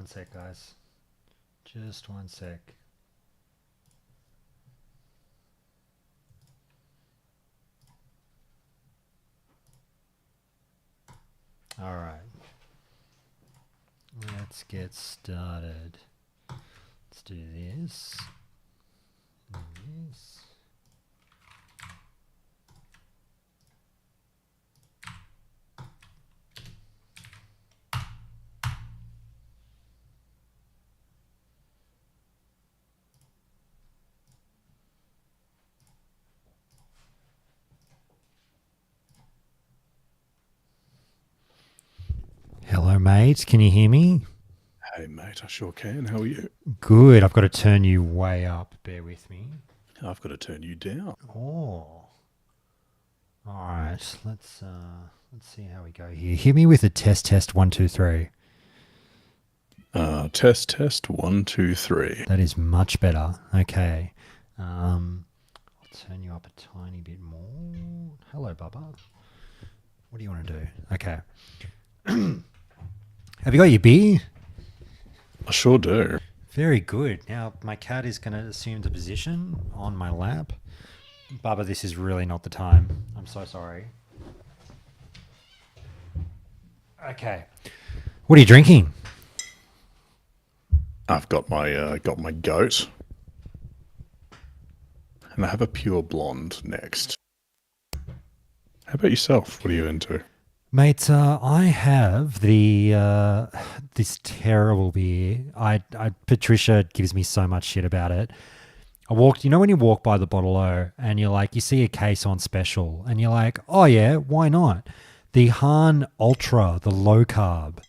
one sec, guys. Just one sec. All right. Let's get started. Let's do this. And this. Hello, mate. Can you hear me? Hey, mate, I sure can. How are you? Good. I've got to turn you way up. Bear with me. I've got to turn you down. Oh. All right. Let's see how we go here. Hit me with a test 1 2 3. Test 1 2 3. That is much better. Okay. I'll turn you up a tiny bit more. Hello, Bubba. What do you want to do? Okay. Have you got your beer? I sure do. Very good. Now, my cat is going to assume the position on my lap. Bubba, this is really not the time. I'm so sorry. Okay. What are you drinking? I've got my goat, and I have a pure blonde next. How about yourself? What are you into? Mate, I have the this terrible beer. Patricia gives me so much shit about it. I walked, when you walk by the Bottle O and you're like, you see a case on special and you're like, oh yeah, why not? The Han Ultra, the low carb.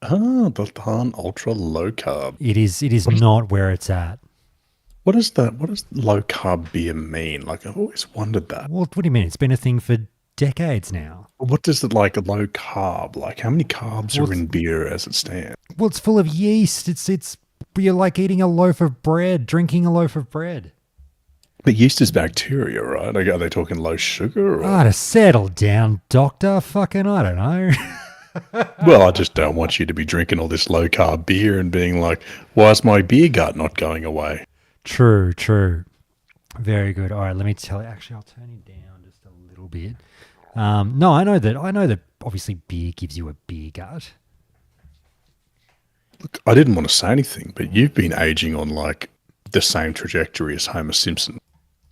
The Han Ultra Low Carb. It is not where it's at. What is that? What does low carb beer mean? Like, I've always wondered that. Well, what do you mean? It's been a thing for decades now. What does it like low carb? Like, how many carbs are in beer as it stands? Well, it's full of yeast. It's you're like eating a loaf of bread, drinking a loaf of bread. But yeast is bacteria, right? Like, are they talking low sugar? Or? To settle down, doctor. Fucking, I don't know. Well, I just don't want you to be drinking all this low carb beer and being like, why is my beer gut not going away? True. Very good. All right, let me tell you. Actually, I'll turn you down just a little bit. No, I know that obviously beer gives you a beer gut. Look, I didn't want to say anything, but you've been aging on like the same trajectory as Homer Simpson.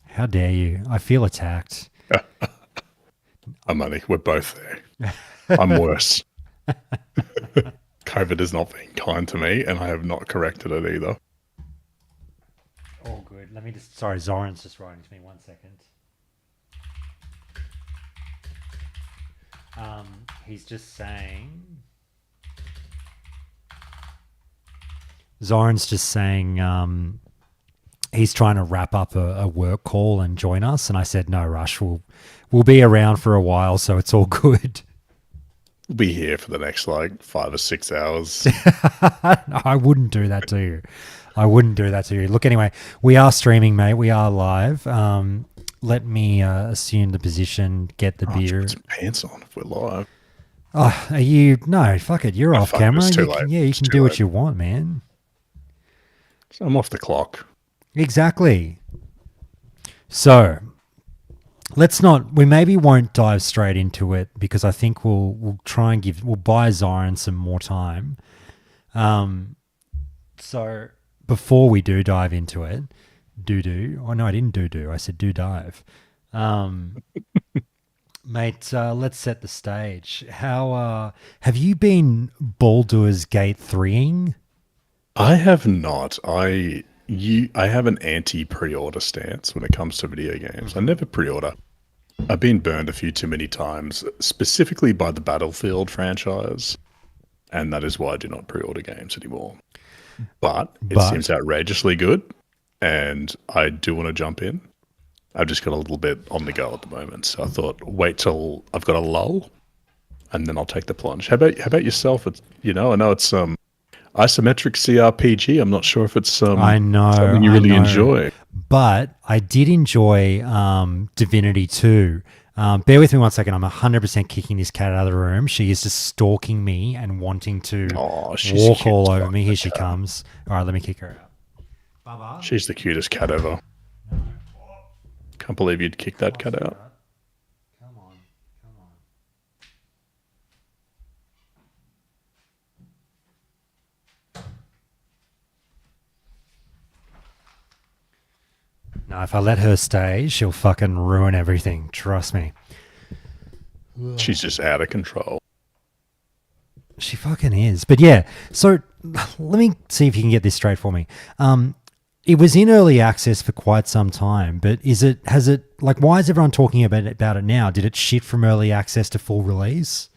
How dare you? I feel attacked. We're both there. I'm worse. COVID has not been kind to me, and I have not corrected it either. All good. Let me just... Sorry, Zoran's just writing to me. 1 second. He's just saying... Zoran's just saying he's trying to wrap up a work call and join us, and I said, no rush. We'll be around for a while, so it's all good. We'll be here for the next like 5 or 6 hours. I wouldn't do that to you. Look, anyway, we are streaming, mate. We are live. Let me assume the position, get the beer. Put some pants on if we're live. Oh, are you? No, fuck it. You're off camera. It's too late. You can do what you want, man. So I'm off the clock. Exactly. So we maybe won't dive straight into it because I think we'll try and we'll buy Zoran some more time. So before we do dive into it, oh no, I didn't do, I said do dive. Mate, let's set the stage. How have you been Baldur's Gate 3ing? I have not. I have an anti-pre-order stance when it comes to video games. I never pre-order. I've been burned a few too many times, specifically by the Battlefield franchise, and that is why I do not pre-order games anymore. But it seems outrageously good, and I do want to jump in. I've just got a little bit on the go at the moment, so I thought wait till I've got a lull, and then I'll take the plunge. How about yourself? It's, I know it's isometric CRPG. I'm not sure if it's something you really enjoy. But I did enjoy Divinity 2. Bear with me one second. I'm 100% kicking this cat out of the room. She is just stalking me and wanting to Oh, she's walk cute all as over fuck, me. Here that she cat. comes. All right, let me kick her out. Baba. She's the cutest cat ever. Can't believe you'd kick that cat out. Come on. Come on. No, if I let her stay, she'll fucking ruin everything. Trust me. She's just out of control. She fucking is. But yeah, so let me see if you can get this straight for me. It was in early access for quite some time, but why is everyone talking about it now? Did it shift from early access to full release?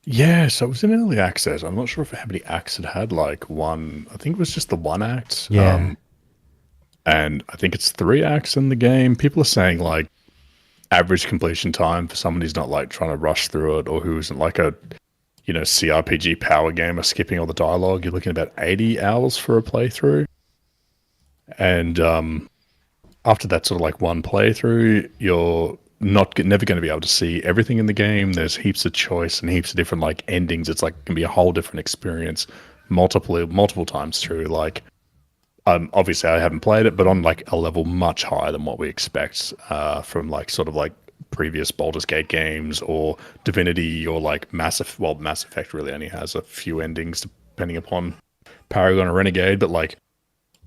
Yeah, so it was in early access. I'm not sure how many acts it had. Like one, I think it was just the one act. Yeah. And I think it's 3 acts in the game. People are saying like average completion time for someone who's not like trying to rush through it or who isn't like a CRPG power gamer skipping all the dialogue. You're looking at about 80 hours for a playthrough. And after that sort of like one playthrough, you're never going to be able to see everything in the game. There's heaps of choice and heaps of different like endings. It's like can be a whole different experience multiple times through. Like obviously I haven't played it, but on like a level much higher than what we expect from like sort of like previous Baldur's Gate games or Divinity or like Mass Effect really only has a few endings depending upon Paragon or Renegade, but like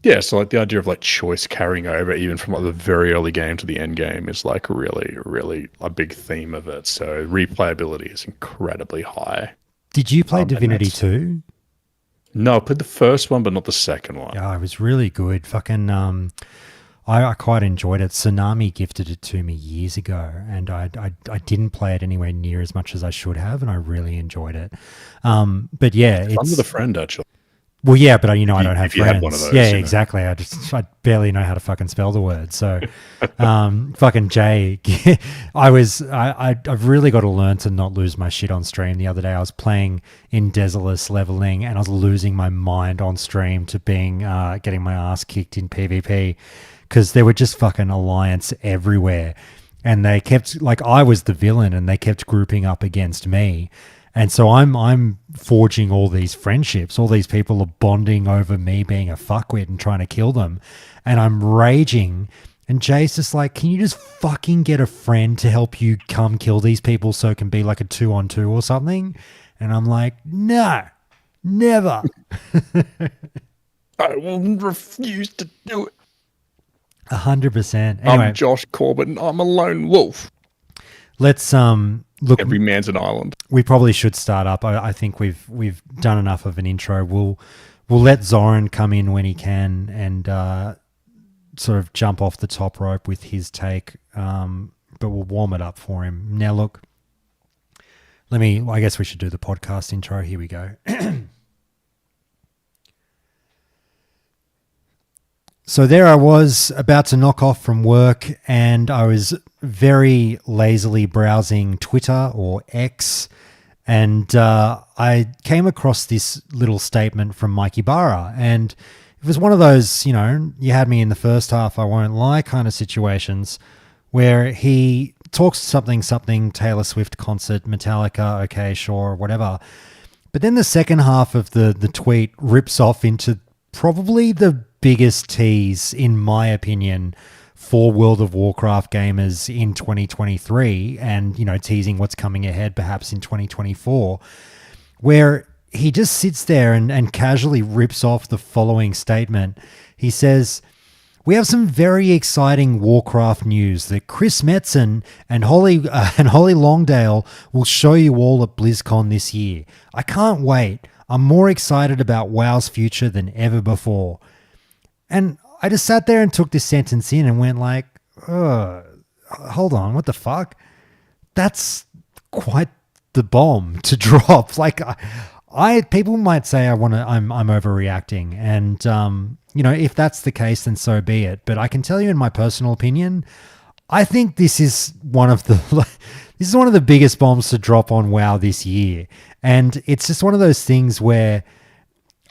yeah, so like the idea of like choice carrying over even from like the very early game to the end game is like really, really a big theme of it. So replayability is incredibly high. Did you play Divinity 2? No, I played the first one, but not the second one. Yeah, it was really good. Fucking, I quite enjoyed it. Tsunami gifted it to me years ago, and I didn't play it anywhere near as much as I should have, and I really enjoyed it. But yeah, it's fun with a friend actually. Well, yeah, but I don't have if you friends. had one of those, yeah, you know. exactly. I barely know how to fucking spell the word. So, fucking Jay, I've really got to learn to not lose my shit on stream. The other day, I was playing in Desolus leveling, and I was losing my mind on stream to being getting my ass kicked in PvP because there were just fucking alliance everywhere, and they kept like I was the villain, and they kept grouping up against me. And so I'm forging all these friendships. All these people are bonding over me being a fuckwit and trying to kill them. And I'm raging. And Jay's just like, can you just fucking get a friend to help you come kill these people so it can be like a 2-on-2 or something? And I'm like, no, never. I will refuse to do it. 100%. Anyway, I'm Josh Corbin. I'm a lone wolf. Let's look. Every man's an island. We probably should start up. I think we've done enough of an intro. We'll let Zoran come in when he can and sort of jump off the top rope with his take. But we'll warm it up for him. Now look, I guess we should do the podcast intro. Here we go. So there I was about to knock off from work, and I was very lazily browsing Twitter or X, and I came across this little statement from Mike Ibarra, and it was one of those, you had me in the first half, I won't lie kind of situations where he talks something, Taylor Swift concert, Metallica, okay, sure, whatever. But then the second half of the tweet rips off into probably the biggest tease, in my opinion, for World of Warcraft gamers in 2023 and, teasing what's coming ahead perhaps in 2024, where he just sits there and casually rips off the following statement. He says, "We have some very exciting Warcraft news that Chris Metzen and Holly Longdale will show you all at BlizzCon this year. I can't wait. I'm more excited about WoW's future than ever before." And I just sat there and took this sentence in and went like, hold on, what the fuck? That's quite the bomb to drop. Like, people might say I'm overreacting, and if that's the case, then so be it. But I can tell you, in my personal opinion, I think this is one of the biggest bombs to drop on WoW this year, and it's just one of those things where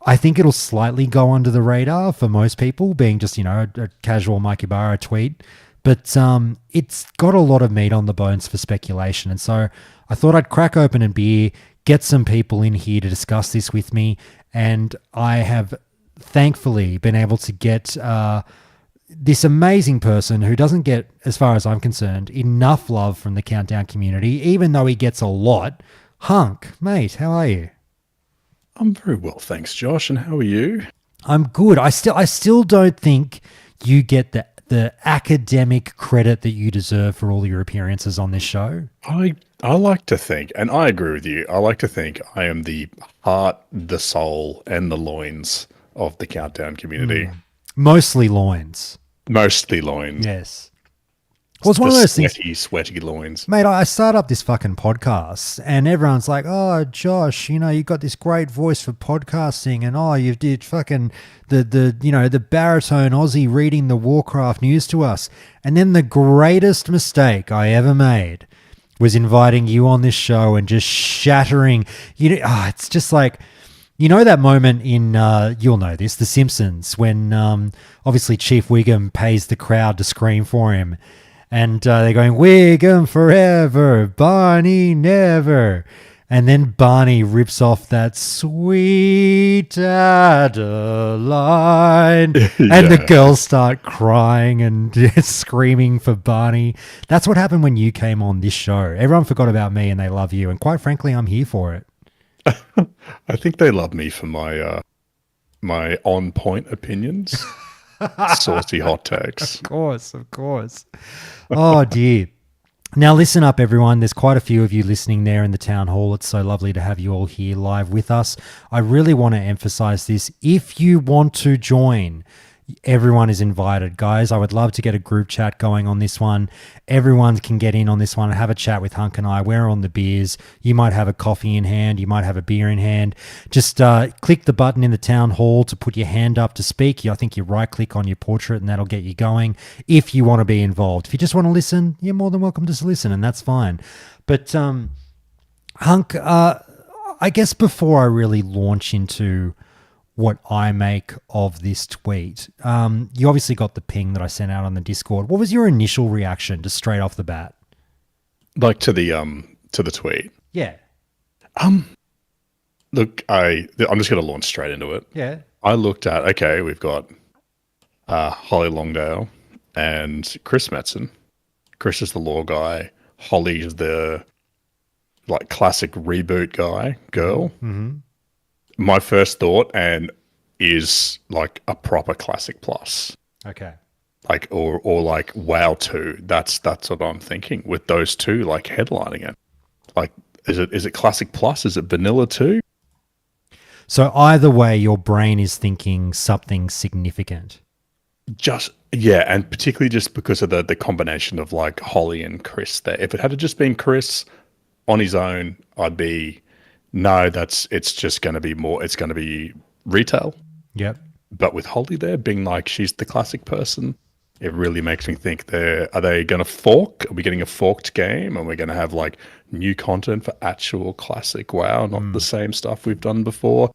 I think it'll slightly go under the radar for most people, being just, a casual Mike Ibarra tweet. but it's got a lot of meat on the bones for speculation. And so I thought I'd crack open a beer, get some people in here to discuss this with me. And I have thankfully been able to get this amazing person who doesn't get, as far as I'm concerned, enough love from the Countdown community, even though he gets a lot. Hunk, mate, how are you? I'm very well, thanks, Josh. And how are you? I'm good. I still don't think you get the academic credit that you deserve for all your appearances on this show. I like to think, and I agree with you, I like to think I am the heart, the soul, and the loins of the Countdown community. Mostly loins. Mostly loins. Yes. Well, it's one of those things. Sweaty loins. Mate, I start up this fucking podcast and everyone's like, oh, Josh, you got this great voice for podcasting and you did fucking the baritone Aussie reading the Warcraft news to us. And then the greatest mistake I ever made was inviting you on this show and just shattering, it's just like, that moment in, you'll know this, The Simpsons, when obviously Chief Wiggum pays the crowd to scream for him. And they're going, Wiggum forever, Barney never. And then Barney rips off that sweet Adeline. And the girls start crying and screaming for Barney. That's what happened when you came on this show. Everyone forgot about me and they love you. And quite frankly, I'm here for it. I think they love me for my my on-point opinions. Saucy hot takes. Of course. Oh, dear. Now, listen up, everyone. There's quite a few of you listening there in the town hall. It's so lovely to have you all here live with us. I really want to emphasize this. If you want to join, everyone is invited, guys. I would love to get a group chat going on this one. Everyone can get in on this one and have a chat with Hunk and I. We're on the beers. You might have a coffee in hand. You might have a beer in hand. Just click the button in the town hall to put your hand up to speak. I think you right click on your portrait and that'll get you going if you want to be involved. If you just want to listen, you're more than welcome to listen and that's fine. But Hunk, I guess before I really launch into what I make of this tweet. You obviously got the ping that I sent out on the Discord. What was your initial reaction just straight off the bat? Like to the tweet. Yeah. Look, I'm just gonna launch straight into it. Yeah. I looked at we've got Holly Longdale and Chris Metzen. Chris is the law guy. Holly is the classic reboot girl. Mm-hmm. My first thought is like a proper classic plus. Okay. Or WoW 2. That's what I'm thinking with those two headlining it. Is it classic plus? Is it vanilla 2? So either way, your brain is thinking something significant. And particularly just because of the combination of Holly and Chris there. If it had just been Chris on his own, I'd be no, it's just going to be more. It's going to be retail. Yep. But with Holly there being she's the classic person, it really makes me think are they going to fork? Are we getting a forked game? Are we going to have new content for actual classic WoW, not the same stuff we've done before?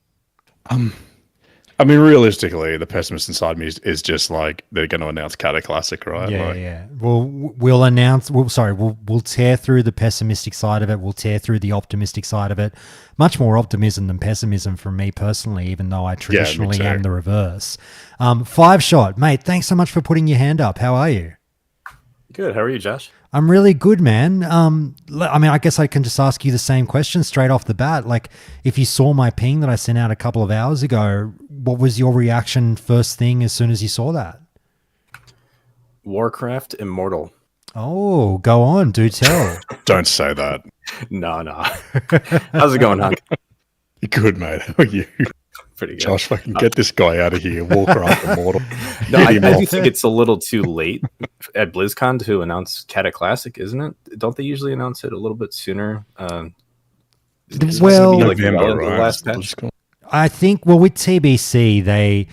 I mean, realistically, the pessimist inside me is just they're going to announce Cata Classic, right? Yeah. Well, we'll tear through the pessimistic side of it. We'll tear through the optimistic side of it. Much more optimism than pessimism from me personally, even though I traditionally am the reverse. 5-Shot, mate, thanks so much for putting your hand up. How are you? Good. How are you, Josh? I'm really good, man. I guess I can just ask you the same question straight off the bat. If you saw my ping that I sent out a couple of hours ago, what was your reaction first thing as soon as you saw that? Warcraft Immortal. Oh, go on. Do tell. Don't say that. No. How's it going, Hunk? Good, mate. How are you? Pretty good. Josh, fucking get this guy out of here. Warcraft Immortal. No, I do think it's a little too late at BlizzCon to announce Cata Classic, isn't it? Don't they usually announce it a little bit sooner? November, right? The last patch? I think, with TBC, they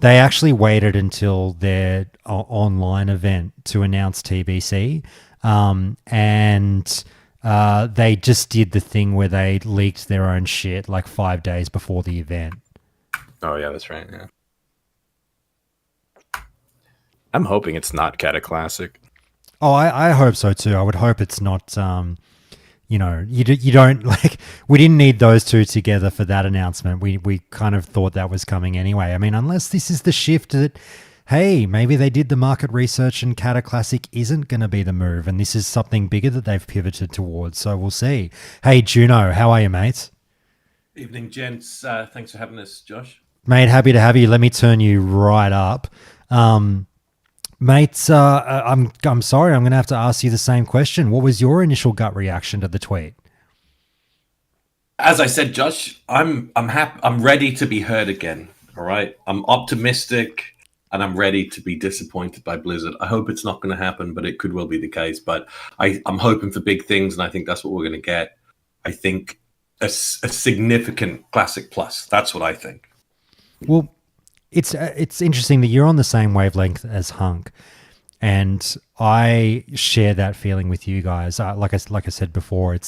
actually waited until their online event to announce TBC. And they just did the thing where they leaked their own shit 5 days before the event. Oh, yeah, that's right, yeah. I'm hoping it's not Cata Classic. Oh, I hope so too. I would hope it's not. You don't like. We didn't need those two together for that announcement. We kind of thought that was coming anyway. I mean, unless this is the shift that, hey, maybe they did the market research and Kata Classic isn't going to be the move, and this is something bigger that they've pivoted towards. So we'll see. Hey, Juno, how are you, mate? Evening, gents. Thanks for having us, Josh. Mate, happy to have you. Let me turn you right up. Mate, I'm sorry. I'm going to have to ask you the same question. What was your initial gut reaction to the tweet? As I said, Josh, I'm happy. I'm ready to be heard again. All right. I'm optimistic, and I'm ready to be disappointed by Blizzard. I hope it's not going to happen, but it could well be the case. But I'm hoping for big things, and I think that's what we're going to get. I think a significant Classic Plus. That's what I think. Well, it's interesting that you're on the same wavelength as Hunk, and I share that feeling with you guys. Like I said before,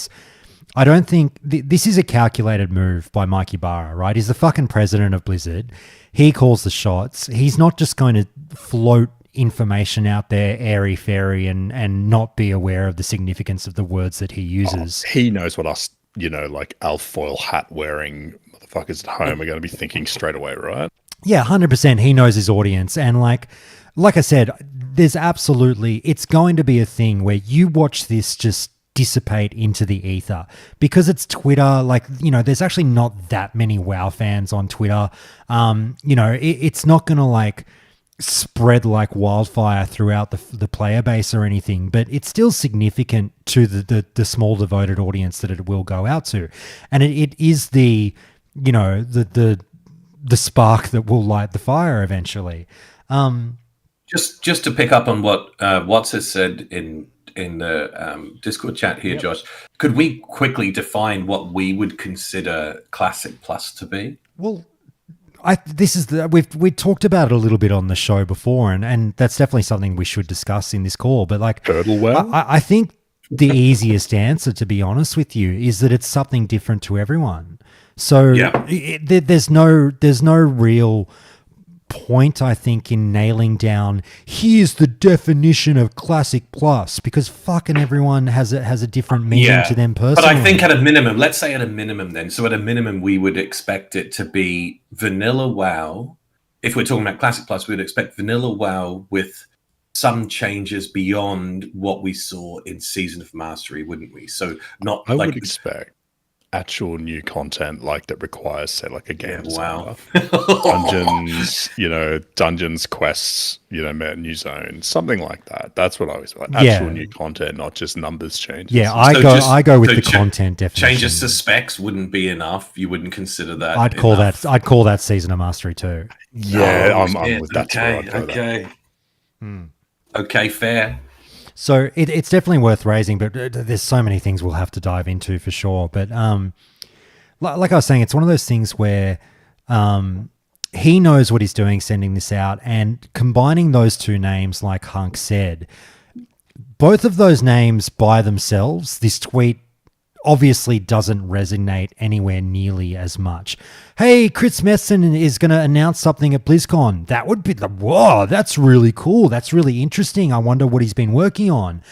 I don't think this is a calculated move by Mikey Barra, right? He's the fucking president of Blizzard. He calls the shots. He's not just going to float information out there airy-fairy and not be aware of the significance of the words that he uses. He knows what us, like alfoil hat wearing motherfuckers at home are going to be thinking straight away, right? Yeah, 100%. He knows his audience. And like I said, there's absolutely, it's going to be a thing where you watch this just dissipate into the ether because it's Twitter. Like, there's actually not that many WoW fans on Twitter. It's not going to like spread like wildfire throughout the player base or anything, but it's still significant to the small devoted audience that it will go out to. And it is the spark that will light the fire eventually. Just to pick up on what Watts has said in the Discord chat here, yep. Josh, could we quickly define what we would consider Classic Plus to be? Well, we talked about it a little bit on the show before, and that's definitely something we should discuss in this call. But like, I think the easiest answer, to be honest with you, is that it's something different to everyone. So there's no real point, I think, in nailing down here's the definition of Classic Plus, because fucking everyone has a different meaning to them personally. But I think at a minimum, let's say at a minimum then, so at a minimum we would expect it to be vanilla WoW. If we're talking about Classic Plus, we would expect vanilla WoW with some changes beyond what we saw in Season of Mastery, wouldn't we? So I would expect actual new content like that requires, say, like a game dungeons, quests, new zones, something like that. That's what I was like. Actual new content, not just numbers changes. Yeah, I go with the content definition. Changes to specs wouldn't be enough. You wouldn't consider that. I'd call that Season of Mastery too. Yeah, I'm with that. Okay. Okay, fair. So it's definitely worth raising, but there's so many things we'll have to dive into for sure. But like I was saying, it's one of those things where he knows what he's doing sending this out, and combining those two names, like Hunk said, both of those names by themselves, this tweet obviously doesn't resonate anywhere nearly as much. Hey, Chris Metzen is going to announce something at BlizzCon. That would be whoa, that's really cool. That's really interesting. I wonder what he's been working on.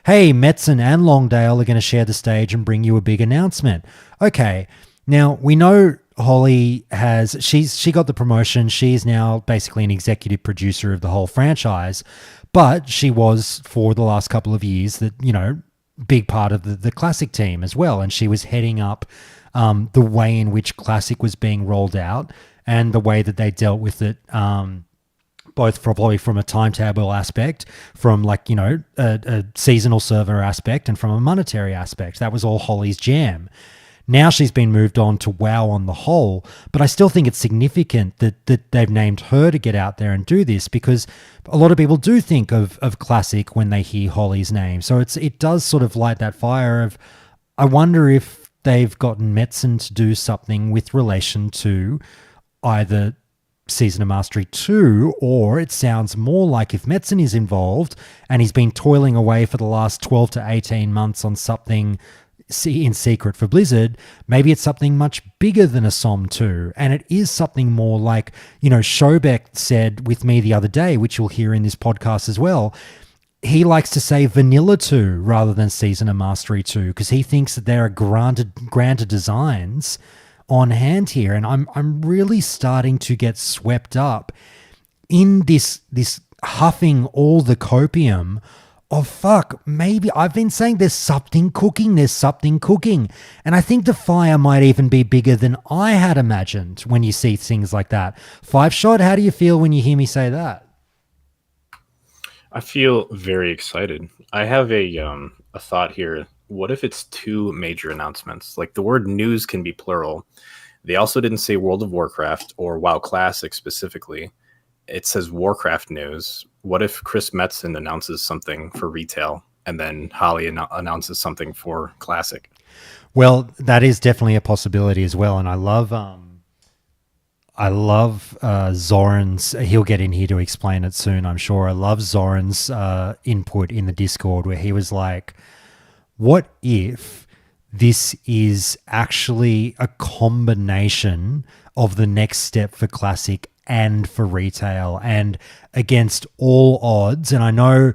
Hey, Metzen and Longdale are going to share the stage and bring you a big announcement. Okay, now we know Holly she got the promotion. She's now basically an executive producer of the whole franchise, but she was for the last couple of years big part of the Classic team as well, and she was heading up the way in which Classic was being rolled out and the way that they dealt with it, both probably from a timetable aspect, from a seasonal server aspect, and from a monetary aspect. That was all Holly's jam. Now she's been moved on to WoW on the whole, but I still think it's significant that they've named her to get out there and do this, because a lot of people do think of Classic when they hear Holly's name. So it does sort of light that fire of, I wonder if they've gotten Metzen to do something with relation to either Season of Mastery 2, or it sounds more like if Metzen is involved and he's been toiling away for the last 12 to 18 months on something in secret for Blizzard, maybe it's something much bigger than a SOM 2, and it is something more like, Shobek said with me the other day, which you'll hear in this podcast as well. he likes to say Vanilla 2 rather than Season of Mastery 2 because he thinks that there are grander designs on hand here. And I'm really starting to get swept up in this huffing all the copium of fuck, maybe I've been saying there's something cooking. And I think the fire might even be bigger than I had imagined when you see things like that. 5-Shot, how do you feel when you hear me say that? I feel very excited. I have a thought here. What if it's 2 major announcements? Like the word news can be plural. They also didn't say World of Warcraft or WoW Classic specifically. It says Warcraft news. What if Chris Metzen announces something for retail and then Holly announces something for Classic? Well, that is definitely a possibility as well. And I love Zoran's, he'll get in here to explain it soon, I'm sure. I love Zoran's input in the Discord where he was like, what if this is actually a combination of the next step for Classic and for retail and against all odds? And I know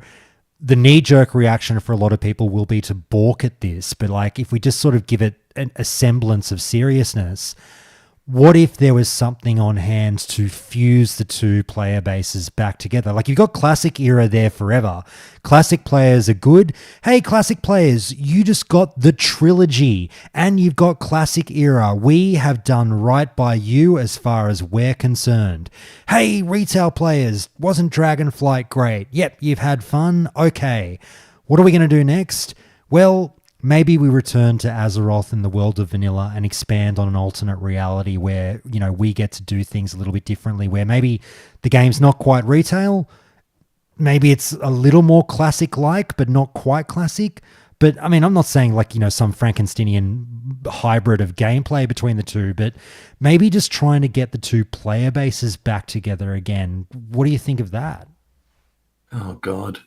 the knee-jerk reaction for a lot of people will be to balk at this, but like if we just sort of give it a semblance of seriousness, what if there was something on hand to fuse the 2 player bases back together? Like you've got Classic era there forever. Classic players are good. Hey, Classic players, you just got the trilogy and you've got Classic era. We have done right by you as far as we're concerned. Hey, retail players, wasn't Dragonflight great? Yep, you've had fun. Okay. What are we going to do next? Well, maybe we return to Azeroth in the world of vanilla and expand on an alternate reality where, you know, we get to do things a little bit differently, where maybe the game's not quite retail. Maybe it's a little more classic-like, but not quite classic. But, I mean, I'm not saying like, you know, some Frankensteinian hybrid of gameplay between the 2, but maybe just trying to get the 2 player bases back together again. What do you think of that? Oh, God.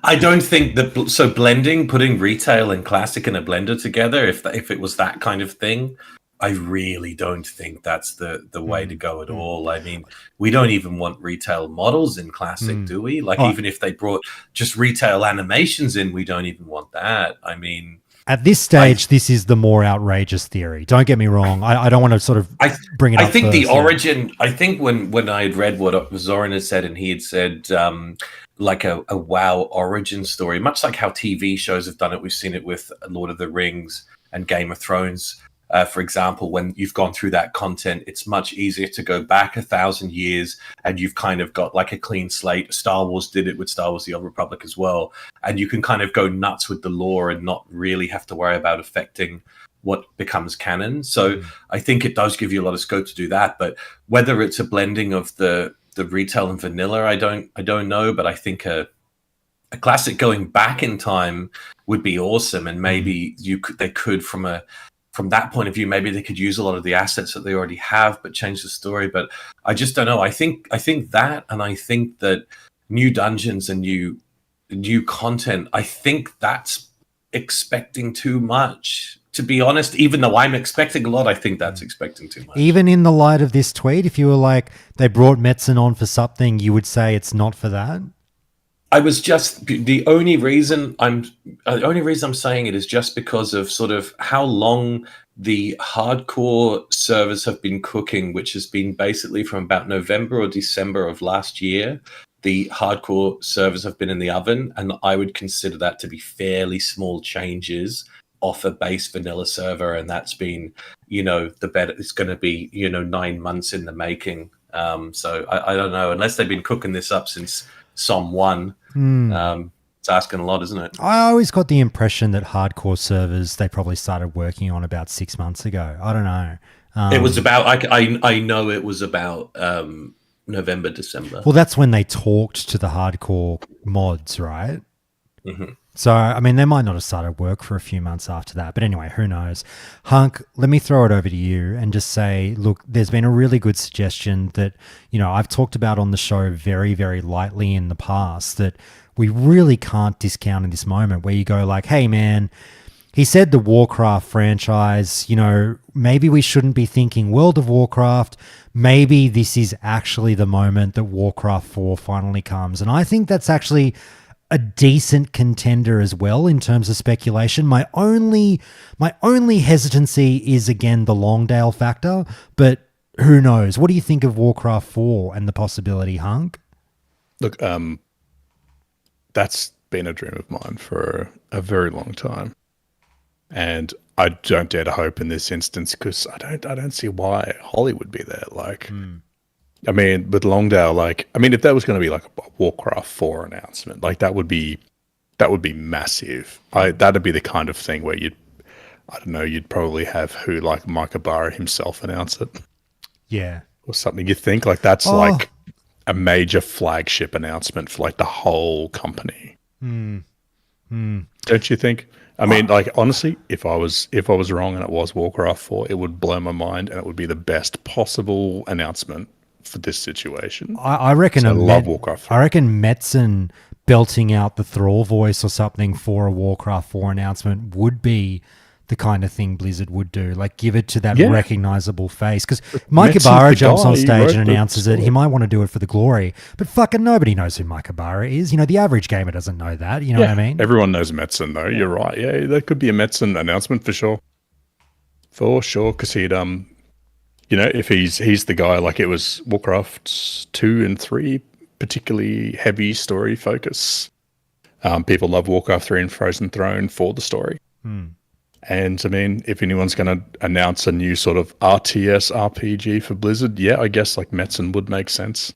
I don't think that. So blending, putting retail and classic in a blender together, if it was that kind of thing, I really don't think that's the way to go at all. I mean, we don't even want retail models in classic, do we? Like, even if they brought just retail animations in, we don't even want that. I mean, at this stage, this is the more outrageous theory. Don't get me wrong. I don't want to sort of bring it up. I think first, the origin, I think when I had read what Zoran had said, and he had said like a WoW origin story, much like how TV shows have done it. We've seen it with Lord of the Rings and Game of Thrones. For example, when you've gone through that content, it's much easier to go back 1,000 years and you've kind of got like a clean slate. Star Wars did it with Star Wars: The Old Republic as well. And you can kind of go nuts with the lore and not really have to worry about affecting what becomes canon. So I think it does give you a lot of scope to do that. But whether it's a blending of the retail and vanilla, I don't know. But I think a classic going back in time would be awesome. And maybe they could from that point of view, maybe they could use a lot of the assets that they already have, but change the story. But I just don't know. I think that, and I think that new dungeons and new content, I think that's expecting too much. To be honest, even though I'm expecting a lot, I think that's expecting too much. Even in the light of this tweet, if you were like, they brought Metzen on for something, you would say it's not for that? I was just the only reason I'm saying it is just because of sort of how long the hardcore servers have been cooking, which has been basically from about November or December of last year. The hardcore servers have been in the oven, and I would consider that to be fairly small changes off a base vanilla server, and that's been, the better it's going to be, 9 months in the making. So I don't know, unless they've been cooking this up since SOM 1. It's asking a lot, isn't it? I always got the impression that hardcore servers, they probably started working on about 6 months ago. I don't know. It was about, I know it was about November, December. Well, that's when they talked to the hardcore mods, right? Mm-hmm. So, I mean, they might not have started work for a few months after that. But anyway, who knows? Hunk, let me throw it over to you and just say, look, there's been a really good suggestion that, I've talked about on the show very, very lightly in the past, that we really can't discount in this moment, where you go like, hey, man, he said the Warcraft franchise, maybe we shouldn't be thinking World of Warcraft. Maybe this is actually the moment that Warcraft 4 finally comes. And I think that's actually a decent contender as well in terms of speculation. My only hesitancy is, again, the Longdale factor, but who knows? What do you think of Warcraft 4 and the possibility, Hunk? Look, that's been a dream of mine for a very long time. And I don't dare to hope in this instance because I don't see why Holly would be there. Like, I mean, with Longdale, like, I mean, if that was going to be like a Warcraft 4 announcement, like that would be massive. That'd be the kind of thing where you'd probably have like Mike Ibarra himself announce it. Yeah. Or something. You think like that's like a major flagship announcement for like the whole company. Don't you think? I mean, like, honestly, if I was wrong and it was Warcraft 4, it would blow my mind and it would be the best possible announcement for this situation. I reckon I love Warcraft 4. I reckon Metzen belting out the Thrall voice or something for a Warcraft 4 announcement would be the kind of thing Blizzard would do. Like, give it to that recognizable face. Because Mike Ibarra jumps on stage and announces it. He might want to do it for the glory. But fucking nobody knows who Mike Ibarra is. The average gamer doesn't know that. You know what I mean? Everyone knows Metzen, though. You're right. Yeah, there could be a Metzen announcement for sure. For sure. Because he'd, if he's the guy, like it was Warcraft 2 and 3, particularly heavy story focus. People love Warcraft 3 and Frozen Throne for the story. And I mean, if anyone's going to announce a new sort of RTS RPG for Blizzard, I guess like Metzen would make sense.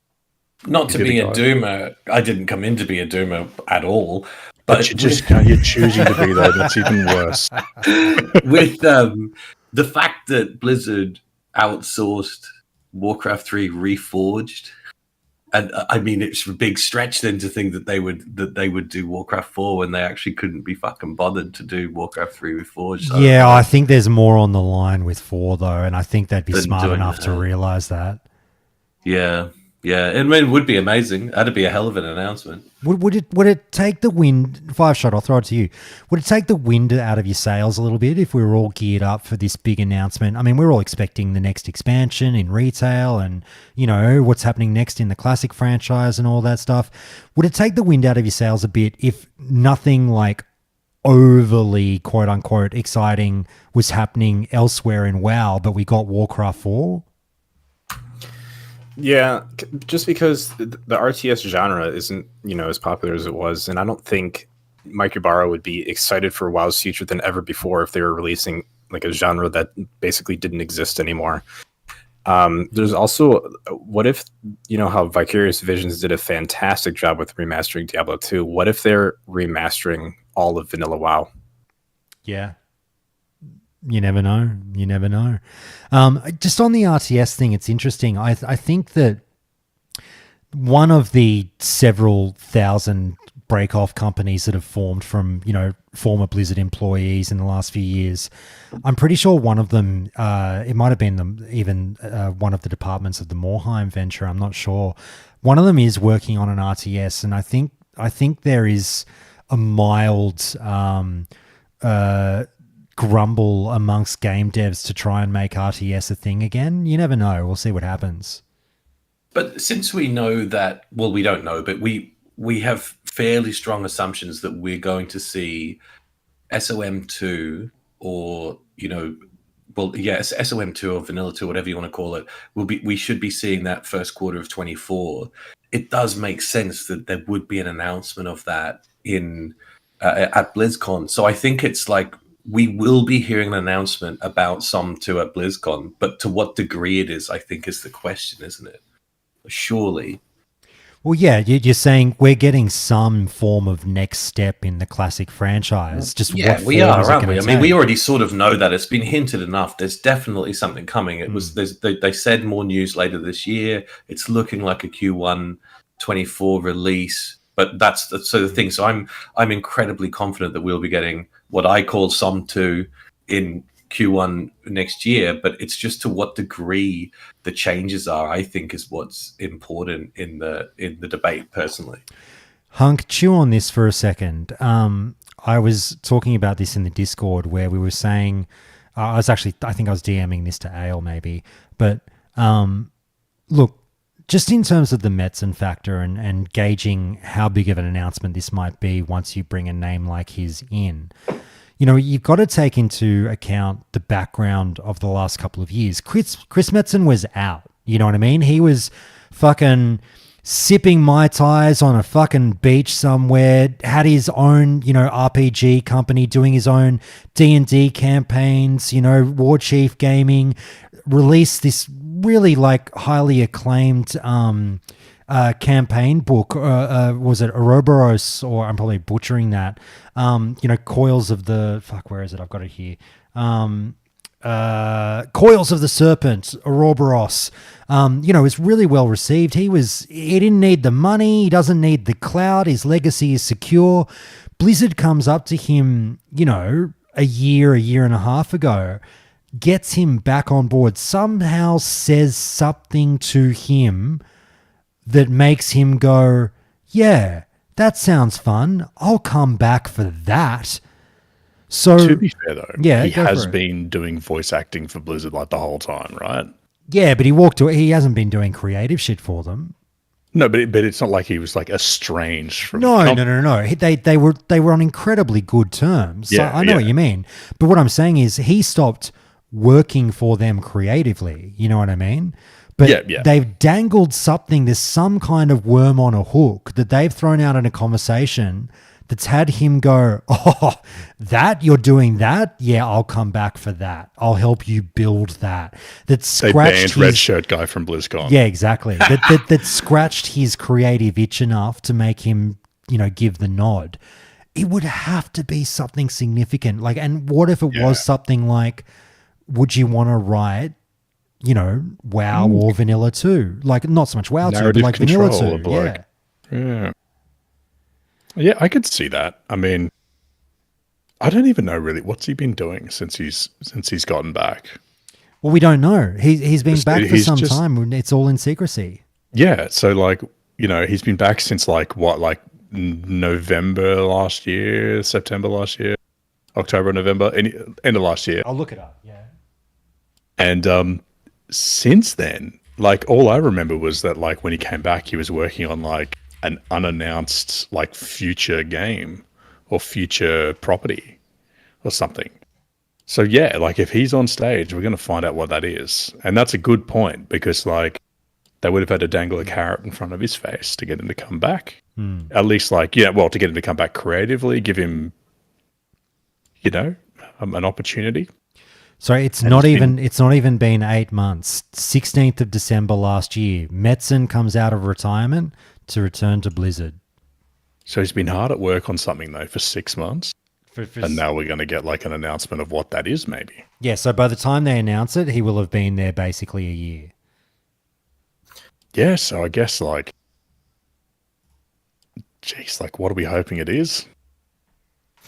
Not to be a doomer. I didn't come in to be a doomer at all. But you're choosing to be though. That's even worse. With the fact that Blizzard outsourced Warcraft 3 Reforged, and I mean, it's a big stretch then to think that they would do Warcraft 4 when they actually couldn't be fucking bothered to do Warcraft 3 Reforged. So I think there's more on the line with 4 though, and I think they'd be smart enough to realize that. Yeah. Yeah, I mean, it would be amazing. That'd be a hell of an announcement. Would it take the wind, 5 shot, I'll throw it to you. Would it take the wind out of your sails a little bit if we were all geared up for this big announcement? I mean, we're all expecting the next expansion in retail and, what's happening next in the classic franchise and all that stuff. Would it take the wind out of your sails a bit if nothing like overly quote unquote exciting was happening elsewhere in WoW, but we got Warcraft 4? Yeah, just because the RTS genre isn't, as popular as it was, and I don't think Mike Ibarra would be excited for WoW's future than ever before if they were releasing like a genre that basically didn't exist anymore. There's also, what if, how Vicarious Visions did a fantastic job with remastering Diablo 2? What if they're remastering all of Vanilla WoW? Yeah. You never know. Just on the RTS thing, it's interesting. I think that one of the several thousand break-off companies that have formed from, former Blizzard employees in the last few years, I'm pretty sure one of them, it might have been one of the departments of the Morheim venture, I'm not sure. One of them is working on an RTS, and I think there is a mild grumble amongst game devs to try and make RTS a thing again. You never know. We'll see what happens. But since we know that, well, we don't know, but we have fairly strong assumptions that we're going to see SOM2 or, SOM2 or Vanilla 2, whatever you want to call it, we should be seeing that first quarter of 24. It does make sense that there would be an announcement of that in at BlizzCon. So I think it's like, we will be hearing an announcement about SOM2 at BlizzCon, but to what degree it is, I think, is the question, isn't it? Surely. Well, yeah, you're saying we're getting some form of next step in the classic franchise. Just yeah, what we are, aren't we? I mean, we already sort of know that. It's been hinted enough. There's definitely something coming. It was they said more news later this year. It's looking like a Q1 24 release. But that's the thing. So I'm incredibly confident that we'll be getting what I call SOM2 in Q1 next year. But it's just to what degree the changes are, I think, is what's important in the debate personally. Hunk, chew on this for a second. I was talking about this in the Discord where we were saying, I think I was DMing this to Ale maybe, but look, just in terms of the Metzen factor and gauging how big of an announcement this might be once you bring a name like his in, you've got to take into account the background of the last couple of years. Chris Metzen was out. You know what I mean? He was fucking sipping Mai Tais on a fucking beach somewhere, had his own, RPG company, doing his own D&D campaigns, War Chief Gaming, released this really highly acclaimed campaign book. Was it Ouroboros, or I'm probably butchering that, Coils of the, where is it? I've got it here. Coils of the Serpent, Ouroboros, is really well received. He didn't need the money. He doesn't need the clout. His legacy is secure. Blizzard comes up to him, a year and a half ago, gets him back on board, somehow says something to him that makes him go, yeah, that sounds fun. I'll come back for that. So, to be fair, though, yeah, he has been doing voice acting for Blizzard the whole time, right? Yeah, but he hasn't been doing creative shit for them. No, but it's not like he was estranged from. No. They were on incredibly good terms. Yeah, So I know what you mean. But what I'm saying is he stopped working for them creatively. You know what I mean? But they've dangled something. There's some kind of worm on a hook that they've thrown out in a conversation that's had him go, oh, that you're doing that? Yeah, I'll come back for that. I'll help you build that. That scratched they banned Red Shirt Guy from BlizzCon. Yeah, exactly. that scratched his creative itch enough to make him, give the nod. It would have to be something significant. And what if it was something like, would you want to write, WoW or Vanilla 2? Not so much WoW 2, but Vanilla 2. Yeah. Yeah, I could see that. I mean, I don't even know really what's he been doing since he's gotten back. Well, we don't know. He's been back for some time. It's all in secrecy. Yeah, so he's been back since November last year, September last year, October, November, end of last year. I'll look it up. Yeah. And since then, all I remember was that when he came back, he was working on an unannounced future game or future property or something. So yeah, if he's on stage, we're going to find out what that is. And that's a good point because they would have had to dangle a carrot in front of his face to get him to come back. At least to get him to come back creatively, give him, an opportunity. So it's not even been 8 months. 16th of December last year, Metzen comes out of retirement to return to Blizzard. So he's been hard at work on something though for 6 months, and now we're going to get an announcement of what that is, maybe. Yeah. So by the time they announce it, he will have been there basically a year. Yeah. So I guess geez, what are we hoping it is?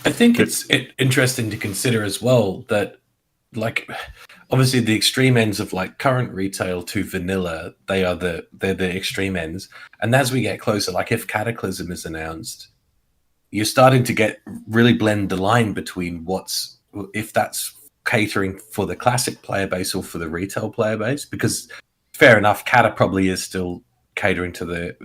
I think it's interesting to consider as well that obviously the extreme ends of current retail to vanilla, they're the extreme ends. And as we get closer, if Cataclysm is announced, you're starting to really blend the line between if that's catering for the classic player base or for the retail player base, because fair enough, Cata probably is still catering to the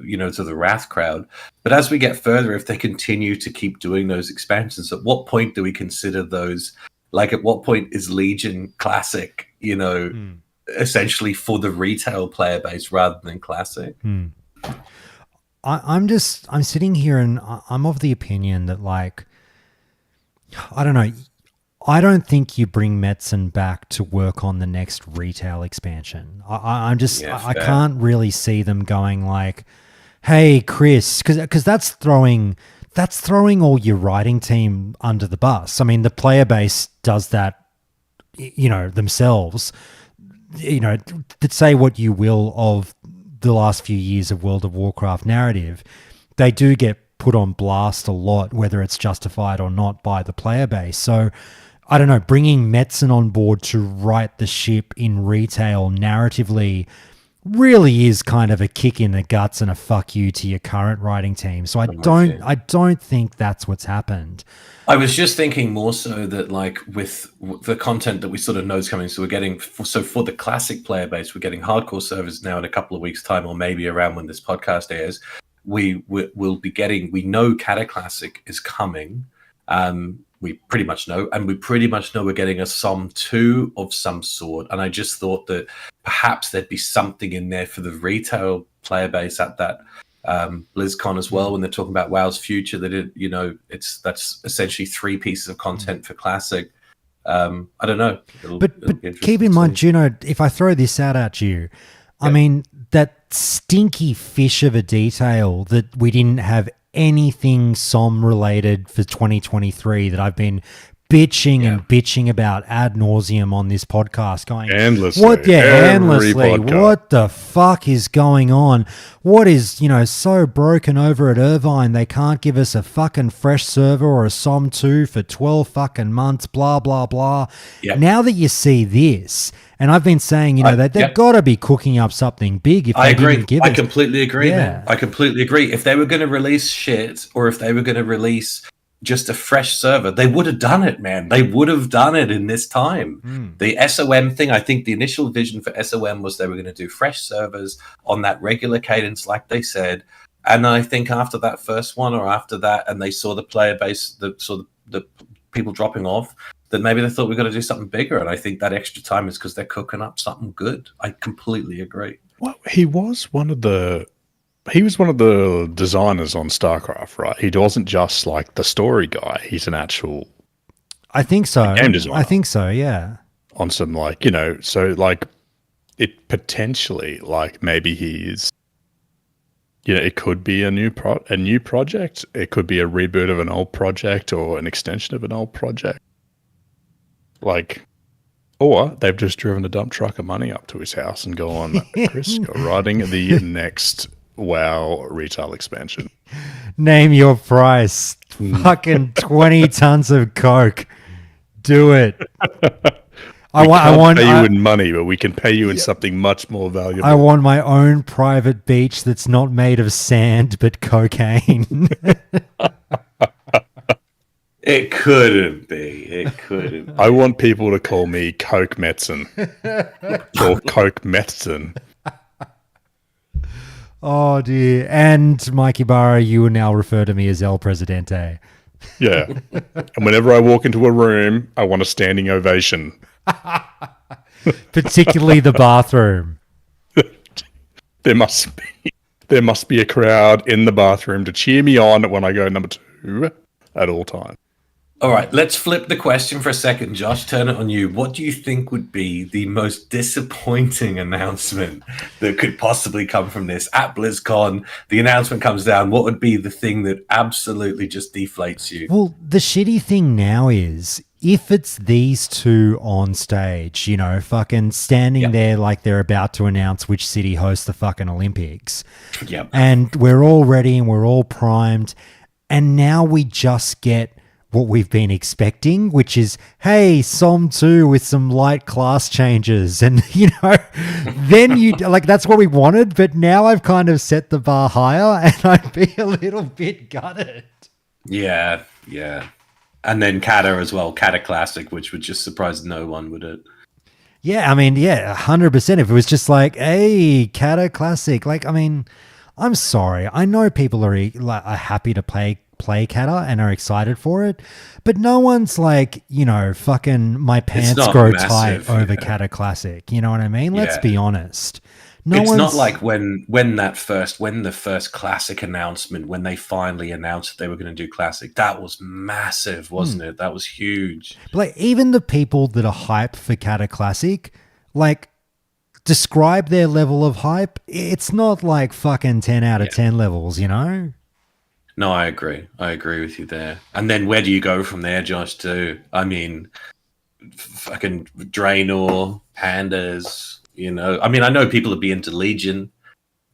Wrath crowd. But as we get further, if they continue to keep doing those expansions, at what point do we consider those? At what point is Legion Classic, essentially for the retail player base rather than Classic? I'm sitting here and I'm of the opinion that I don't know. I don't think you bring Metzen back to work on the next retail expansion. I can't really see them going hey, Chris, because that's throwing all your writing team under the bus. I mean, the player base does that, themselves. To say what you will of the last few years of World of Warcraft narrative, they do get put on blast a lot, whether it's justified or not by the player base. So, I don't know, bringing Metzen on board to right the ship in retail narratively really is kind of a kick in the guts and a fuck you to your current writing team. So I I'm with don't you. I don't think that's what's happened. I was just thinking more so that, like, with the content that we sort of know is coming, so we're getting for the classic player base, we're getting hardcore servers now in a couple of weeks' time, or maybe around when this podcast airs. We'll be getting. We know Cata Classic is coming. We pretty much know, and we pretty much know we're getting a SOM 2 of some sort. And I just thought that perhaps there'd be something in there for the retail player base at that BlizzCon as well, when they're talking about WoW's future. That that's essentially 3 pieces of content for Classic. I don't know. But keep in mind, Juno, if I throw this out at you, I mean, that stinky fish of a detail that we didn't have anything SOM related for 2023 that I've been bitching and bitching about ad nauseum on this podcast, going endlessly. Endlessly. What the fuck is going on? What is, so broken over at Irvine? They can't give us a fucking fresh server or a SOM 2 for 12 fucking months, blah, blah, blah. Yep. Now that you see this, and I've been saying, that they've got to be cooking up something big if they didn't give I it. completely agree, man. I completely agree. If they were going to release shit, or if they were going to release just a fresh server, they would have done it, man. They would have done it in this time. The SOM thing, I think the initial vision for SOM was they were going to do fresh servers on that regular cadence, like they said. And I think after that first one, or after that, and they saw the player base, the people dropping off, that maybe they thought we're going to do something bigger. And I think that extra time is because they're cooking up something good. I completely agree. Well, he was one of the designers on StarCraft, right? He wasn't just like the story guy. He's an actual, I think so. game designer. I think so, yeah. On some so like it potentially, like, maybe he's, it could be a new project. It could be a reboot of an old project or an extension of an old project. Like, or they've just driven a dump truck of money up to his house and gone, Chris, you're writing the next WoW retail expansion. Name your price. Fucking 20 tons of coke. Do it. I want pay you in money, but we can pay you in something much more valuable. I want my own private beach that's not made of sand but cocaine. It couldn't be. It couldn't be. I want people to call me Coke Metzen or Coke Metzen. Oh dear. And Mikey Barra, you will now refer to me as El Presidente. Yeah. And whenever I walk into a room, I want a standing ovation. Particularly the bathroom. There must be a crowd in the bathroom to cheer me on when I go number 2 at all times. All right, let's flip the question for a second. Josh, turn it on you. What do you think would be the most disappointing announcement that could possibly come from this? At BlizzCon, the announcement comes down. What would be the thing that absolutely just deflates you? Well, the shitty thing now is, if it's these two on stage, fucking standing there like they're about to announce which city hosts the fucking Olympics. Yep. And we're all ready and we're all primed. And now we just get what we've been expecting, which is, hey, SOM 2 with some light class changes. And, then that's what we wanted. But now I've kind of set the bar higher and I'd be a little bit gutted. Yeah. And then Cata as well, Cata Classic, which would just surprise no one, would it? Yeah, 100%. If it was just like, hey, Cata Classic. I'm sorry. I know people are happy to play Cata and are excited for it, but no one's fucking my pants grow tight over Cata Classic. You know what I mean? Let's be honest. It's not like when the first Classic announcement, when they finally announced that they were going to do Classic, that was massive, wasn't it? That was huge. But even the people that are hype for Cata Classic, describe their level of hype. It's not like fucking 10 out of 10 levels, No, I agree. I agree with you there. And then where do you go from there, Josh, too? Fucking Draenor, Pandas, I know people would be into Legion,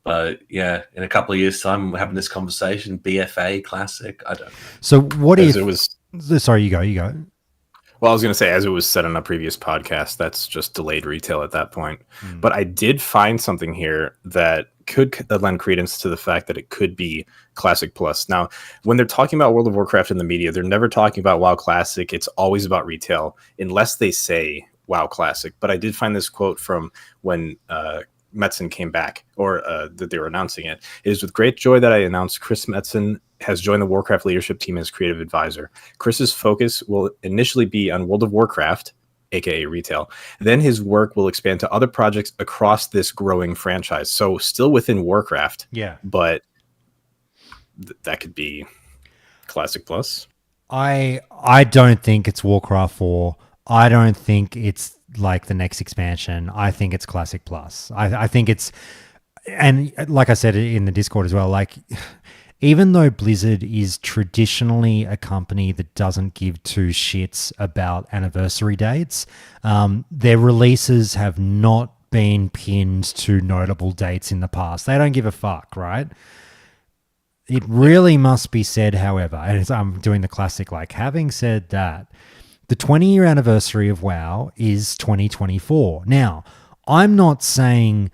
but yeah, in a couple of years' time, we're having this conversation, BFA Classic, I don't know. So what if... It was... Sorry, you go. Well, I was going to say, as it was said on a previous podcast, that's just delayed retail at that point. But I did find something here that could lend credence to the fact that it could be Classic Plus. Now, when they're talking about World of Warcraft in the media, they're never talking about WoW Classic. It's always about retail, unless they say WoW Classic. But I did find this quote from when Metzen came back, or that they were announcing it. It is with great joy that I announce Chris Metzen has joined the Warcraft leadership team as creative advisor. Chris's focus will initially be on World of Warcraft, aka retail. Then his work will expand to other projects across this growing franchise. So still within Warcraft, Yeah. but that could be Classic Plus. I don't think it's Warcraft 4. I don't think it's like the next expansion. I think it's Classic Plus. I think it's, and like I said in the Discord as well, like even though Blizzard is traditionally a company that doesn't give two shits about anniversary dates, their releases have not been pinned to notable dates in the past. They don't give a fuck, right? It really must be said, however, and I'm doing the classic, like, having said that, the 20-year anniversary of WoW is 2024. Now, I'm not saying,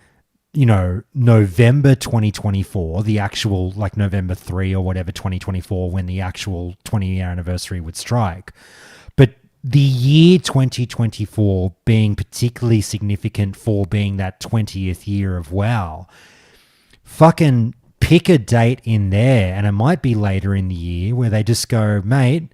you know, November 2024, the actual, like, November 3 or whatever 2024, when the actual 20-year anniversary would strike. But the year 2024 being particularly significant for being that 20th year of WoW, fucking pick a date in there, and it might be later in the year where they just go, mate,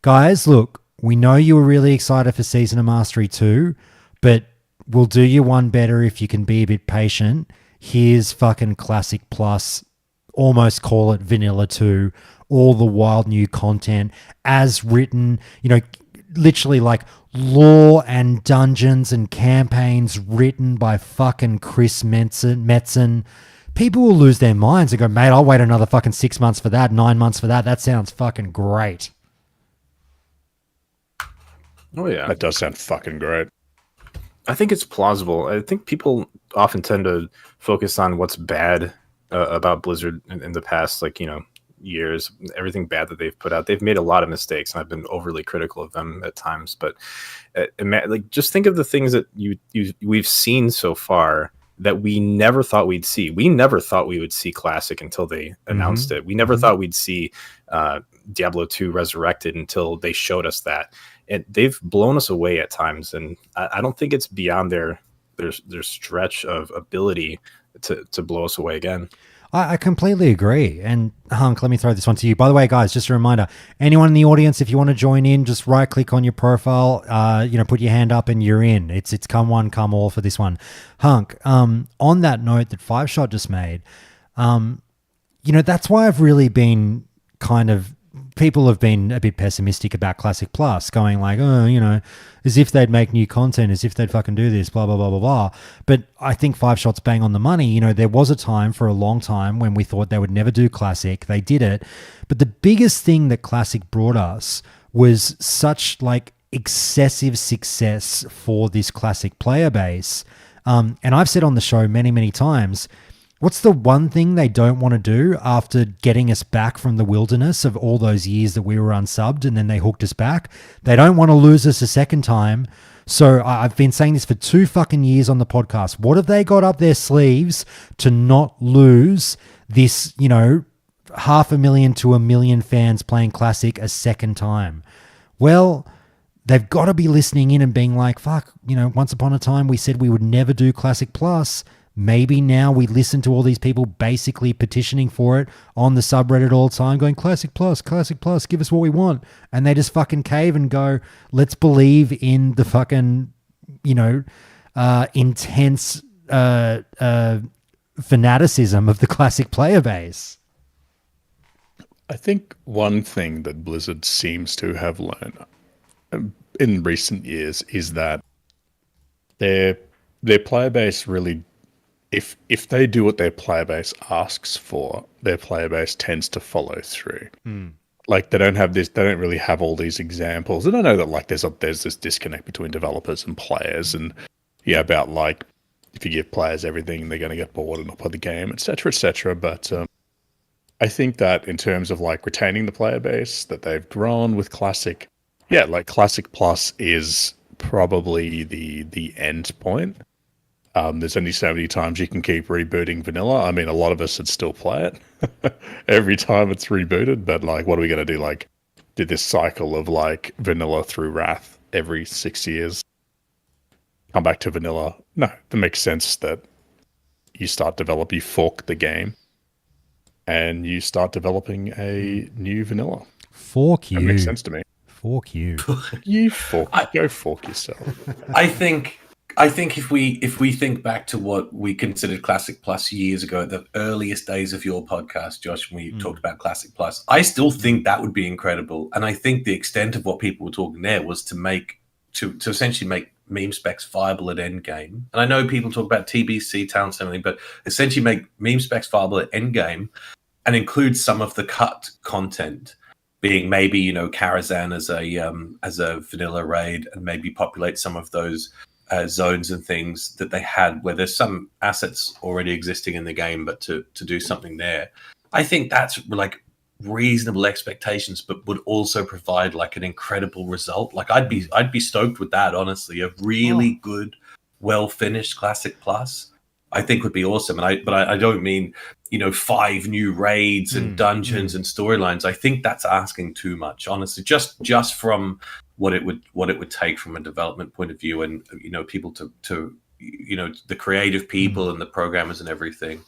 guys, look, we know you were really excited for Season of Mastery 2, but we'll do you one better if you can be a bit patient. Here's fucking Classic Plus, almost call it Vanilla 2, all the wild new content as written, you know, literally like lore and dungeons and campaigns written by fucking Chris Metzen. People will lose their minds and go, mate, I'll wait another fucking 6 months for that, 9 months for that. That sounds fucking great. Oh, yeah. That does sound fucking great. I think it's plausible. I think people often tend to focus on what's bad about Blizzard in the past, like, you know, years, everything bad that they've put out. They've made a lot of mistakes, and I've been overly critical of them at times. But like, just think of the things that we've seen so far that we never thought we'd see. We never thought we would see Classic until they announced it. We never thought we'd see Diablo 2 Resurrected until they showed us that. And they've blown us away at times, and I don't think it's beyond their stretch of ability to blow us away again. I completely agree. And Hunk, let me throw this one to you. By the way, guys, just a reminder, anyone in the audience, if you want to join in, just right click on your profile, put your hand up and you're in. It's come one, come all for this one. Hunk, on that note that Five Shot just made, that's why I've really been people have been a bit pessimistic about Classic Plus, going like, as if they'd make new content, as if they'd fucking do this, blah, blah, blah, blah, blah. But I think Five Shot's bang on the money. There was a time for a long time when we thought they would never do Classic. They did it. But the biggest thing that Classic brought us was such like excessive success for this Classic player base. And I've said on the show many, many times, what's the one thing they don't want to do after getting us back from the wilderness of all those years that we were unsubbed and then they hooked us back? They don't want to lose us a second time. So I've been saying this for 2 fucking years on the podcast. What have they got up their sleeves to not lose this, 500,000 to 1 million fans playing Classic a second time? Well, they've got to be listening in and being like, fuck, once upon a time we said we would never do Classic Plus. Maybe now we listen to all these people basically petitioning for it on the subreddit all the time, going, Classic Plus, give us what we want. And they just fucking cave and go, let's believe in the fucking, intense fanaticism of the Classic player base. I think one thing that Blizzard seems to have learned in recent years is that their player base really, if they do what their player base asks for, their player base tends to follow through. Like they don't really have all these examples. And I know that like there's this disconnect between developers and players, and about like if you give players everything, they're going to get bored and not play the game, etc., etc. But I think that in terms of like retaining the player base that they've grown with Classic, Yeah, like Classic Plus is probably the end point. There's only so many times you can keep rebooting vanilla. I mean, a lot of us would still play it every time it's rebooted, but like, what are we going to do? Like, do this cycle of like vanilla through Wrath every 6 years? Come back to vanilla? No, it makes sense that you fork the game, and you start developing a new vanilla. Fork That makes you. sense to me. Fork you. Go fork yourself. I think if we think back to what we considered Classic Plus years ago, the earliest days of your podcast, Josh, when we talked about Classic Plus, I still think that would be incredible. And I think the extent of what people were talking there was to essentially make meme specs viable at endgame. And I know people talk about TBC talents and everything, but essentially make meme specs viable at endgame and include some of the cut content, being maybe, you know, Karazhan as a vanilla raid, and maybe populate some of those zones and things that they had where there's some assets already existing in the game, but to do something there. I think that's like reasonable expectations, but would also provide like an incredible result. Like I'd be stoked with that, honestly. A really good, well finished Classic Plus, I think would be awesome. And I don't mean, you know, 5 new raids and dungeons and storylines. I think that's asking too much, honestly. Just from what it would take from a development point of view, and you know, people to you know, the creative people and the programmers and everything.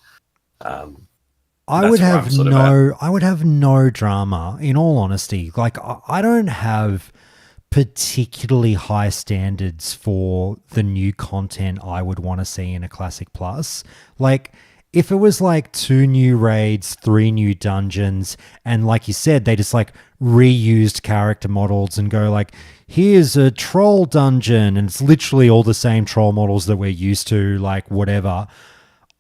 I would have no drama, in all honesty. Like, I don't have particularly high standards for the new content I would want to see in a Classic Plus. Like, if it was like 2 new raids, 3 new dungeons, and like you said, they just like reused character models and go like, here's a troll dungeon, and it's literally all the same troll models that we're used to, like whatever,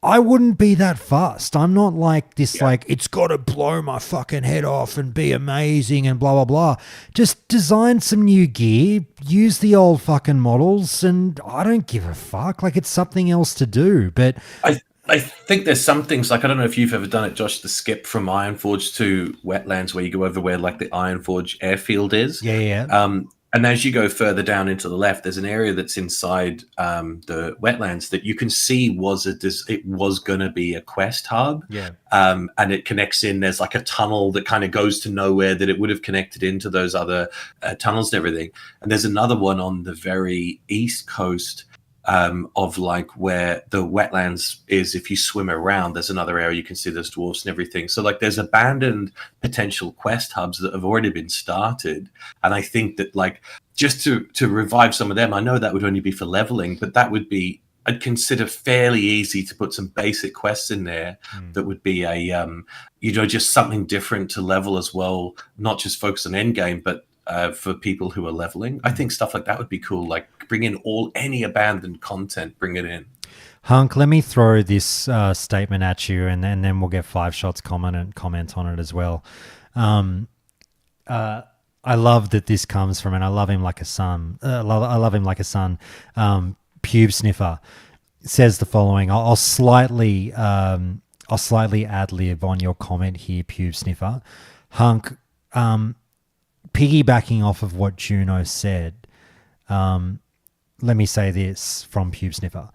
I wouldn't be that fussed. I'm not like this, like, it's got to blow my fucking head off and be amazing and blah, blah, blah. Just design some new gear, use the old fucking models, and I don't give a fuck. Like, it's something else to do. But I think there's some things, like, I don't know if you've ever done it, Josh, the skip from Ironforge to Wetlands where you go over where, like, the Ironforge airfield is. Yeah. And as you go further down into the left, there's an area that's inside the wetlands that you can see it was going to be a quest hub. Yeah. And it connects in. There's like a tunnel that kind of goes to nowhere that it would have connected into those other tunnels and everything. And there's another one on the very east coast of like where the wetlands is. If you swim around, there's another area you can see those dwarfs and everything. So like there's abandoned potential quest hubs that have already been started. And I think that like just to revive some of them, I know that would only be for leveling, but that would be, I'd consider fairly easy to put some basic quests in there that would be a you know, just something different to level as well, not just focus on endgame, but for people who are leveling. I think stuff like that would be cool. Like bring in any abandoned content, bring it in. Hunk, let me throw this statement at you, and then we'll get 5 shots comment on it as well. I love that this comes from, and I love him like a son. I love him like a son. Pube Sniffer says the following. I'll slightly ad lib on your comment here, Pube Sniffer. Hunk, piggybacking off of what Juno said, let me say this from Pube Sniffer.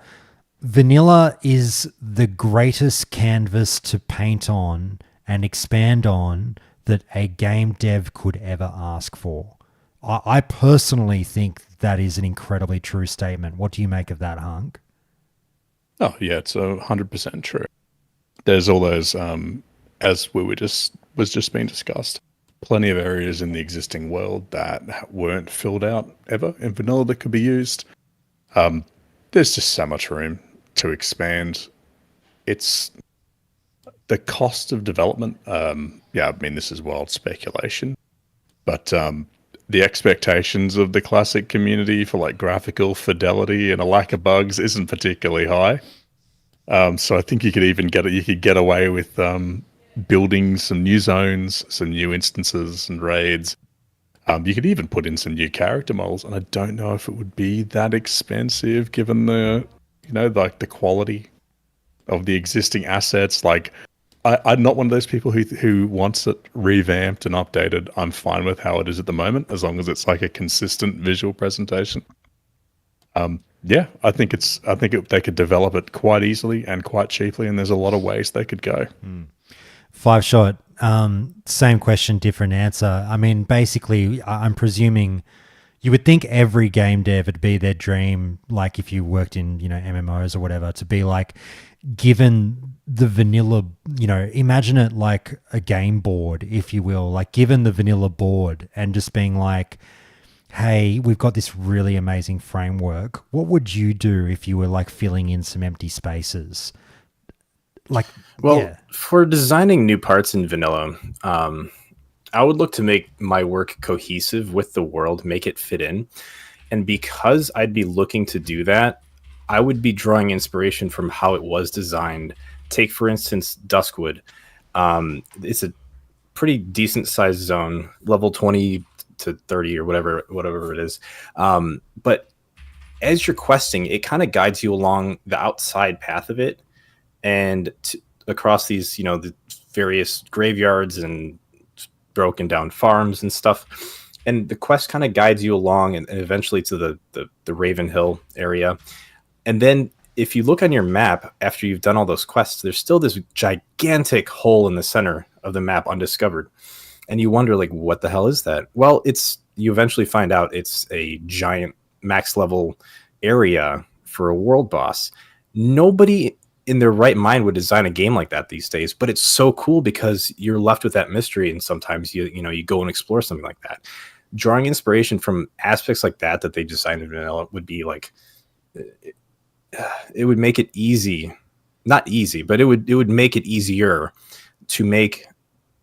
Vanilla is the greatest canvas to paint on and expand on that a game dev could ever ask for. I personally think that is an incredibly true statement. What do you make of that, Hunk? Oh, yeah, it's 100% true. There's all those, as was just being discussed, plenty of areas in the existing world that weren't filled out ever in vanilla that could be used. There's just so much room to expand. It's the cost of development. Yeah, I mean, this is wild speculation, but the expectations of the classic community for like graphical fidelity and a lack of bugs isn't particularly high. So I think you could get away with building some new zones, some new instances and raids. You could even put in some new character models, and I don't know if it would be that expensive given the, you know, like the quality of the existing assets. Like I'm not one of those people who wants it revamped and updated. I'm fine with how it is at the moment, as long as it's like a consistent visual presentation. Yeah, I think they could develop it quite easily and quite cheaply, and there's a lot of ways they could go. Five shot. Same question, different answer. I mean, basically, I'm presuming you would think every game dev would be their dream, like if you worked in, MMOs or whatever, to be like, given the vanilla, imagine it like a game board, if you will, like given the vanilla board and just being like, hey, we've got this really amazing framework. What would you do if you were like filling in some empty spaces? Like, Well, yeah. for designing new parts in vanilla, I would look to make my work cohesive with the world, make it fit in. And because I'd be looking to do that, I would be drawing inspiration from how it was designed. Take, for instance, Duskwood. It's a pretty decent sized zone, level 20 to 30 or whatever it is. But as you're questing, it kind of guides you along the outside path of it and across these, the various graveyards and broken down farms and stuff. And the quest kind of guides you along and eventually to the Raven Hill area. And then if you look on your map after you've done all those quests, there's still this gigantic hole in the center of the map undiscovered. And you wonder, like, what the hell is that? Well, you eventually find out it's a giant max level area for a world boss. Nobody in their right mind would design a game like that these days, but it's so cool because you're left with that mystery. And sometimes you go and explore something like that. Drawing inspiration from aspects like that they designed in vanilla would be like, it would make it easy, not easy, but it would make it easier to make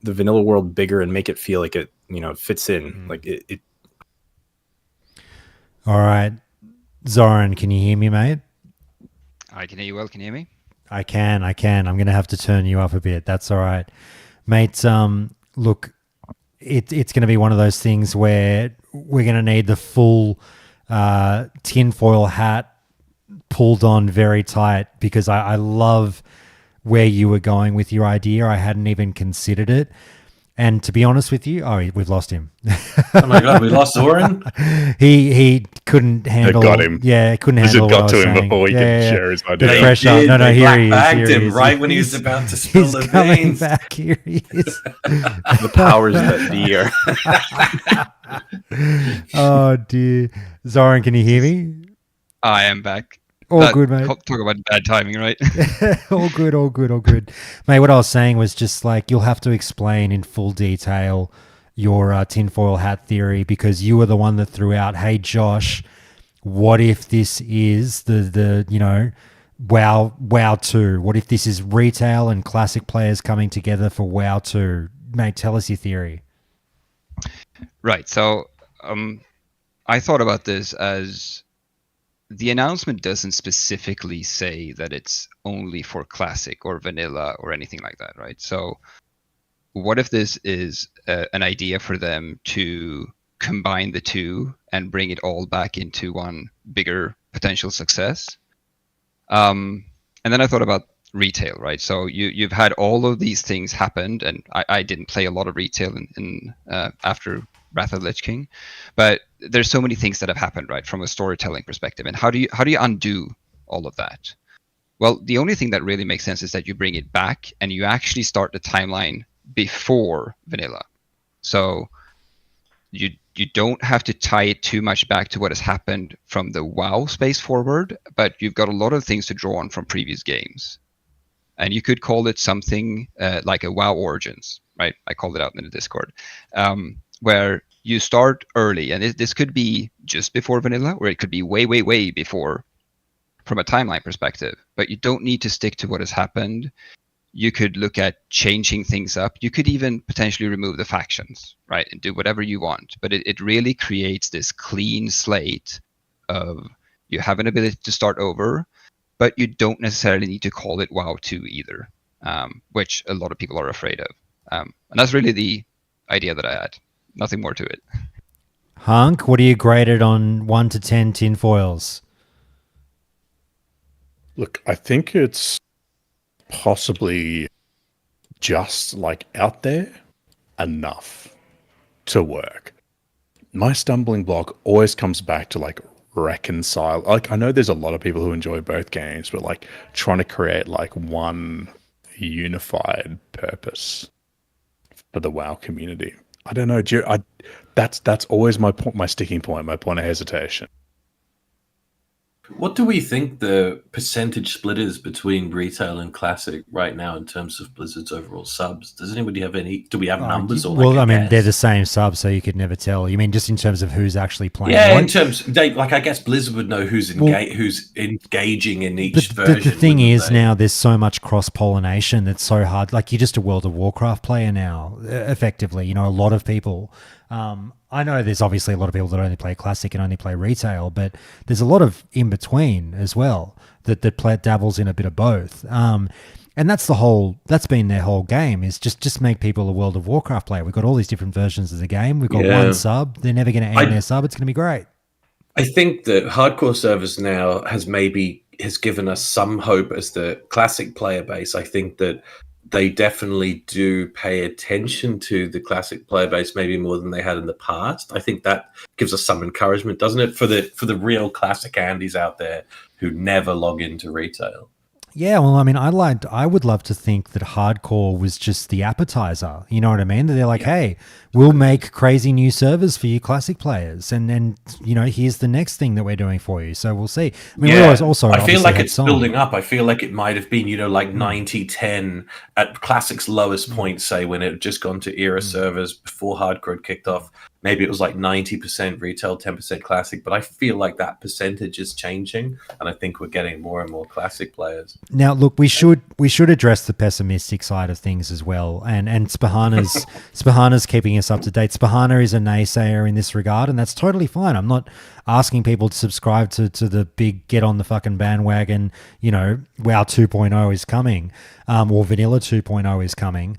the vanilla world bigger and make it feel like it, fits in. Like it. All right. Zoran, can you hear me, mate? I can hear you well. Can you hear me? I can. I'm going to have to turn you up a bit. That's all right. Mate, look, it's going to be one of those things where we're going to need the full tinfoil hat pulled on very tight because I love where you were going with your idea. I hadn't even considered it. And to be honest with you, we've lost him. Oh my God, we lost Zoran? He couldn't handle. They got him. Yeah, couldn't Because handle it what I got was to him saying. before he could share his The idea. pressure. No, They here he is. black-bagged Here he him is. right when he was about to spill He's the coming beans. back. Here he is. The powers that be are. Oh dear, Zoran, can you hear me? I am back. All good, mate. Talk about bad timing, right? all good. Mate, what I was saying was just like you'll have to explain in full detail your tinfoil hat theory because you were the one that threw out, hey, Josh, what if this is the WoW 2? What if this is retail and classic players coming together for WoW 2? Mate, tell us your theory. Right. So I thought about this as the announcement doesn't specifically say that it's only for classic or vanilla or anything like that, right? So what if this is an idea for them to combine the two and bring it all back into one bigger potential success? And then I thought about retail, right? So you've had all of these things happened, and I didn't play a lot of retail in after Wrath of the Lich King, but there's so many things that have happened, right, from a storytelling perspective. And how do you undo all of that? Well, the only thing that really makes sense is that you bring it back and you actually start the timeline before vanilla. So you don't have to tie it too much back to what has happened from the WoW space forward, but you've got a lot of things to draw on from previous games. And you could call it something like a WoW Origins, right? I called it out in the Discord, where you start early. And this could be just before vanilla, or it could be way, way, way before from a timeline perspective. But you don't need to stick to what has happened. You could look at changing things up. You could even potentially remove the factions, right? And do whatever you want. But it really creates this clean slate of you have an ability to start over, but you don't necessarily need to call it WoW 2 either, which a lot of people are afraid of. And that's really the idea that I had. Nothing more to it. Hunk, what do you grade it on 1 to 10 tinfoils? Look, I think it's possibly just like out there enough to work. My stumbling block always comes back to like reconcile. Like, I know there's a lot of people who enjoy both games, but like trying to create like one unified purpose for the WoW community. I don't know. That's always my point, my sticking point, my point of hesitation. What do we think the percentage split is between retail and classic right now in terms of Blizzard's overall subs? Does anybody have any? Do we have numbers or? Well, like I mean, they're guess? the same sub, so you could never tell. You mean just in terms of who's actually playing? Yeah, what? in terms, like I guess Blizzard would know who's engaging in each The version. thing wouldn't is they? now there's so much cross pollination that's so hard. Like, you're just a World of Warcraft player now, effectively. You know, a lot of people. I know there's obviously a lot of people that only play classic and only play retail, but there's a lot of in between as well that play dabbles in a bit of both. And that's been their whole game, is just make people a World of Warcraft player. We've got all these different versions of the game. We've got one sub. They're never going to end their sub. It's going to be great. I think that hardcore servers now has given us some hope as the classic player base. I think that they definitely do pay attention to the classic player base maybe more than they had in the past. I think that gives us some encouragement, doesn't it, for the real classic Andys out there who never log into retail. Yeah, well, I mean, I would love to think that hardcore was just the appetizer. You know what I mean? That they're like, hey, we'll make crazy new servers for you classic players, and you know, here's the next thing that we're doing for you. So we'll see. I mean, we also I feel like it's some. building up. I feel like it might have been, you know, like 90-10 at classic's lowest point, say, when it had just gone to era servers before hardcore had kicked off. Maybe it was like 90% retail, 10% classic, but I feel like that percentage is changing, and I think we're getting more and more classic players. Now, look, we should address the pessimistic side of things as well, and Spahana's keeping us up to date. Spahana is a naysayer in this regard, and that's totally fine. I'm not asking people to subscribe to the big get on the fucking bandwagon. You know, WoW 2.0 is coming, or Vanilla 2.0 is coming.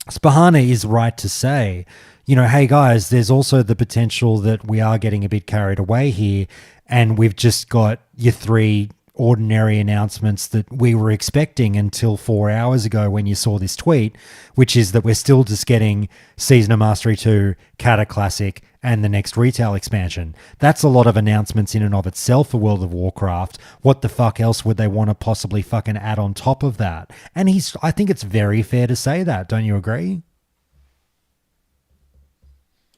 Spahana is right to say, you know, hey guys, there's also the potential that we are getting a bit carried away here, and we've just got your 3 ordinary announcements that we were expecting until 4 hours ago when you saw this tweet, which is that we're still just getting Season of Mastery 2, Kata Classic, and the next retail expansion. That's a lot of announcements in and of itself for World of Warcraft. What the fuck else would they want to possibly fucking add on top of that? And I think it's very fair to say that. Don't you agree?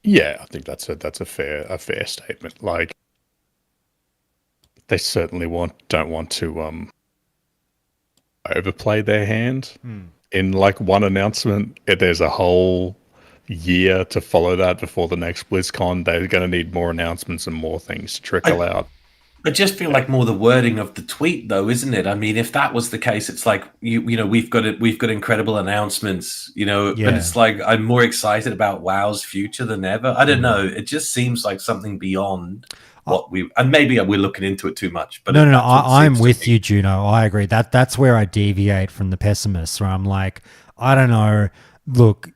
Yeah, I think that's a fair statement. Like, they certainly don't want to overplay their hand in like one announcement. If there's a whole year to follow that before the next BlizzCon, they're going to need more announcements and more things to trickle out. I just feel like more the wording of the tweet, though, isn't it? I mean, if that was the case, it's like you know we've got incredible announcements, you know, but it's like I'm more excited about WoW's future than ever. I don't know. It just seems like something beyond what and maybe we're looking into it too much. But no, I'm with you, Juno. I agree. That's where I deviate from the pessimists, where I'm like, I don't know. Look,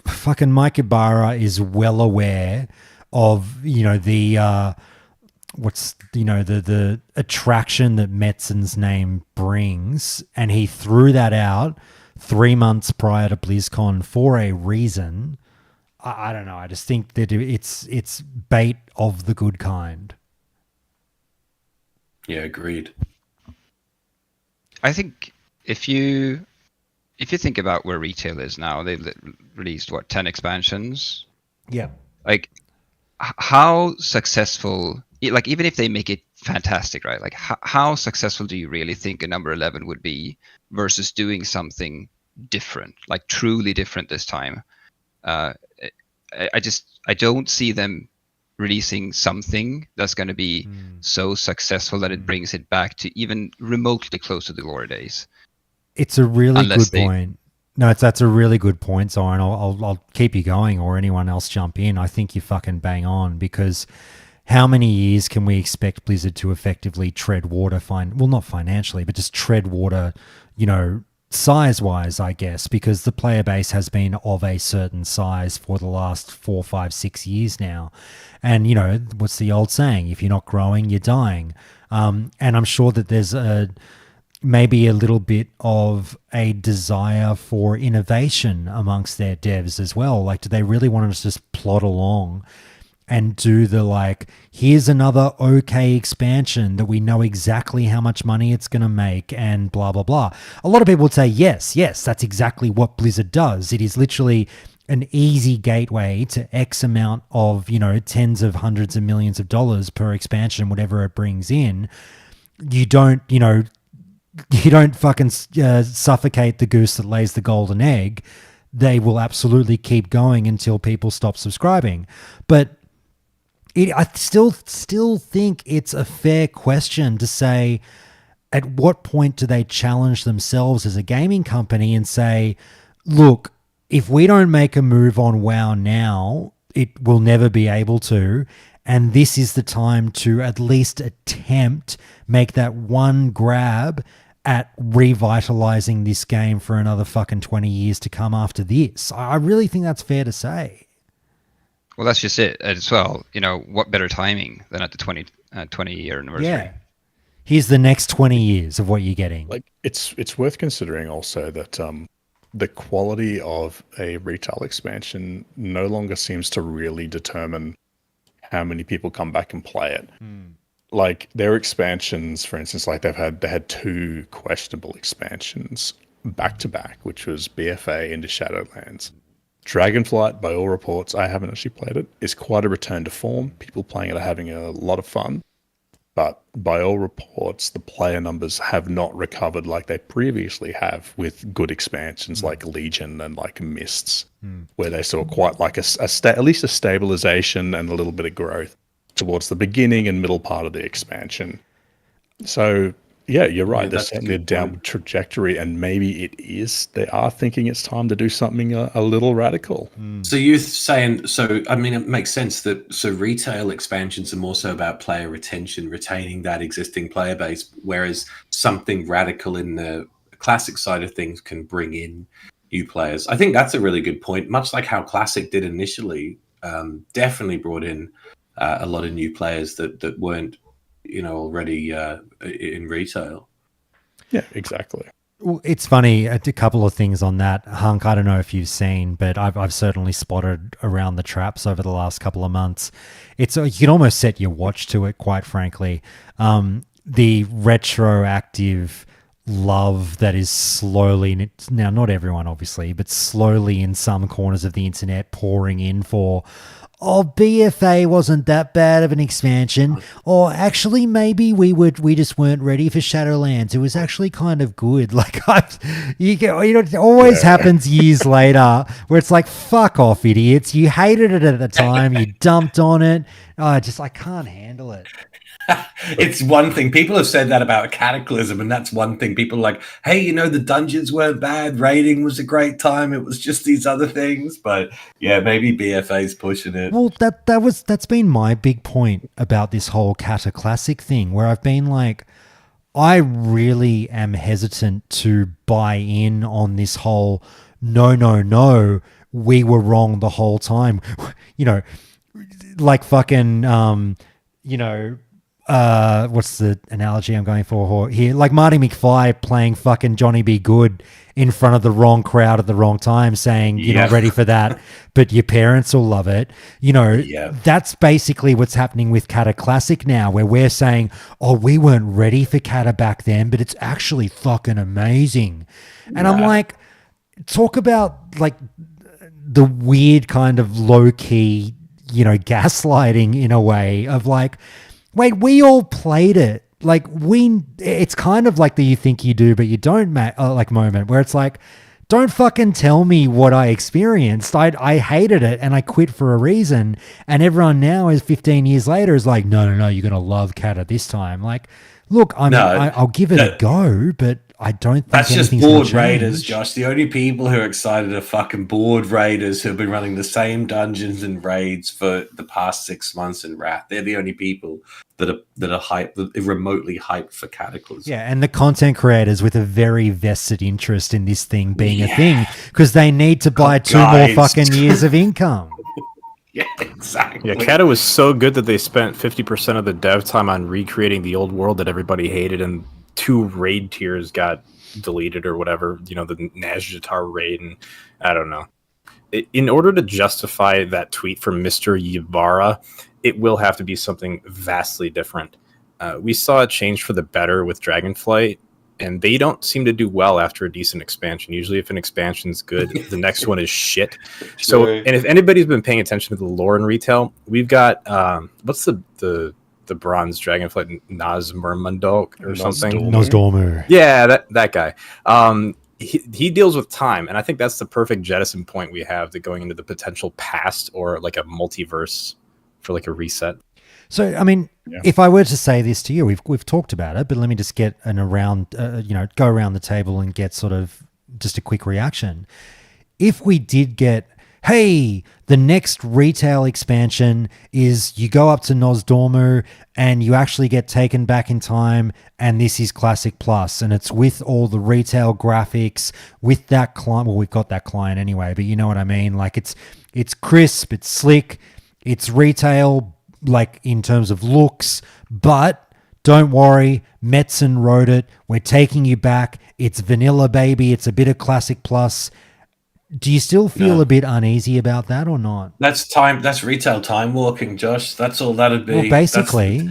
fucking Mike Ibarra is well aware of, you know, the the attraction that Metzen's name brings, and he threw that out 3 months prior to BlizzCon for a reason. I don't know. I just think that it's bait of the good kind. Yeah, agreed. I think if you think about where retail is now, they've released 10 expansions. Yeah. Like, how successful? Like, even if they make it fantastic, right? Like, how successful do you really think a number 11 would be versus doing something different, like truly different this time? I don't see them releasing something that's going to be so successful that it brings it back to even remotely close to the glory days. It's a really good point. No, that's a really good point, Zoran. I'll keep you going, or anyone else jump in. I think you fucking bang on, because how many years can we expect Blizzard to effectively tread water? Well, not financially, but just tread water, you know, size-wise, I guess, because the player base has been of a certain size for the last 4, 5, 6 years now. And, you know, what's the old saying? If you're not growing, you're dying. And I'm sure that there's maybe a little bit of a desire for innovation amongst their devs as well. Like, do they really want to just plod along and do the like, here's another okay expansion that we know exactly how much money it's going to make and blah, blah, blah. A lot of people would say, yes, that's exactly what Blizzard does. It is literally an easy gateway to X amount of, tens of hundreds of millions of dollars per expansion, whatever it brings in. You don't fucking suffocate the goose that lays the golden egg. They will absolutely keep going until people stop subscribing. But I still think it's a fair question to say, at what point do they challenge themselves as a gaming company and say, look, if we don't make a move on WoW now, it will never be able to. And this is the time to at least attempt, make that one grab at revitalizing this game for another fucking 20 years to come after this. I really think that's fair to say. Well, that's just it as well. What better timing than at the 20-year anniversary? Yeah. Here's the next 20 years of what you're getting. Like, it's worth considering also that the quality of a retail expansion no longer seems to really determine how many people come back and play it. Like, their expansions, for instance, like they had 2 questionable expansions back to back, which was BFA into Shadowlands. Dragonflight, by all reports, I haven't actually played it, is quite a return to form. People playing it are having a lot of fun. But by all reports, the player numbers have not recovered like they previously have with good expansions like Legion and like Mists, where they saw quite like at least a stabilization and a little bit of growth towards the beginning and middle part of the expansion. So, yeah, you're right. There's certainly a downward trajectory, and maybe they are thinking it's time to do something a little radical. So you're saying, it makes sense that retail expansions are more so about player retention, retaining that existing player base, whereas something radical in the classic side of things can bring in new players. I think that's a really good point. Much like how Classic did initially, definitely brought in a lot of new players that weren't already in retail. Yeah, exactly. Well, it's funny, a couple of things on that. Hunk, I don't know if you've seen, but I've certainly spotted around the traps over the last couple of months. You can almost set your watch to it, quite frankly. The retroactive love that is slowly, now not everyone obviously, but slowly in some corners of the internet pouring in for, BFA wasn't that bad of an expansion, or actually maybe we just weren't ready for Shadowlands. It was actually kind of good. Like, it always happens years later where it's like, fuck off, idiots. You hated it at the time. You dumped on it. I can't handle it. It's one thing. People have said that about Cataclysm, and that's one thing. People are like, hey, the dungeons weren't bad. Raiding was a great time. It was just these other things. But yeah, maybe BFA's pushing it. Well, that's been my big point about this whole Cataclassic thing, where I've been like, I really am hesitant to buy in on this whole no, we were wrong the whole time. Like fucking what's the analogy I'm going for here? Like Marty McFly playing fucking Johnny B. Good in front of the wrong crowd at the wrong time, saying you're not ready for that, but your parents will love it. That's basically what's happening with Cata Classic now, where we're saying, we weren't ready for Cata back then, but it's actually fucking amazing. And I'm like, talk about like the weird kind of low key, gaslighting in a way of like, wait, we all played it. Like, it's kind of like the you think you do, but you don't like moment where it's like, don't fucking tell me what I experienced. I hated it and I quit for a reason. And everyone now is 15 years later is like, no, you're going to love Cata this time. Like, look, I'll give it a go, but I don't think that's just anything's bored gonna change. raiders, Josh. The only people who are excited are fucking bored raiders who've been running the same dungeons and raids for the past 6 months in Wrath. They're the only people that are hyped, that are remotely hyped for Cataclysm. Yeah, and the content creators with a very vested interest in this thing being a thing because they need to buy 2 more fucking years of income. Yeah, exactly. Yeah, Cata was so good that they spent 50% of the dev time on recreating the old world that everybody hated, and 2 raid tiers got deleted or whatever, the Nazjatar raid, and I don't know. In order to justify that tweet from Mr. Yvara, it will have to be something vastly different. We saw a change for the better with Dragonflight, and they don't seem to do well after a decent expansion. Usually if an expansion's good, the next one is shit. So, and if anybody's been paying attention to the lore in retail, we've got, what's the bronze Dragonflight, Nazmurmundok or something? Nosdormu. Yeah, that guy. He deals with time, and I think that's the perfect jettison point we have to going into the potential past or like a multiverse for like a reset. So, I mean, if I were to say this to you, we've talked about it, but let me just get go around the table and get sort of just a quick reaction. If we did get, hey, the next retail expansion is you go up to Nosdormu and you actually get taken back in time, and this is Classic Plus, and it's with all the retail graphics, with that client. Well, we've got that client anyway, but you know what I mean? Like it's crisp, it's slick, it's retail, like in terms of looks, but don't worry, Metzen wrote it. We're taking you back. It's vanilla, baby. It's a bit of Classic Plus. Do you still feel a bit uneasy about that or not? That's retail time walking, Josh. That's all that'd be. Well, basically.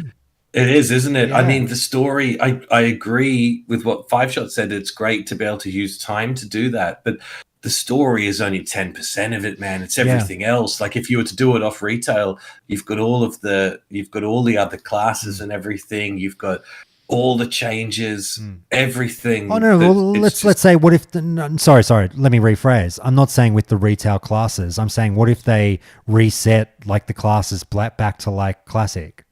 It is, isn't it? Yeah. I mean, the story, I agree with what Five Shot said. It's great to be able to use time to do that. But the story is only 10% of it, man. It's everything else. Like if you were to do it off retail, you've got all the other classes and everything. You've got all the changes, everything. Oh no! Well, let's say, what if? Sorry. Let me rephrase. I'm not saying with the retail classes. I'm saying, what if they reset like the classes back to like classic?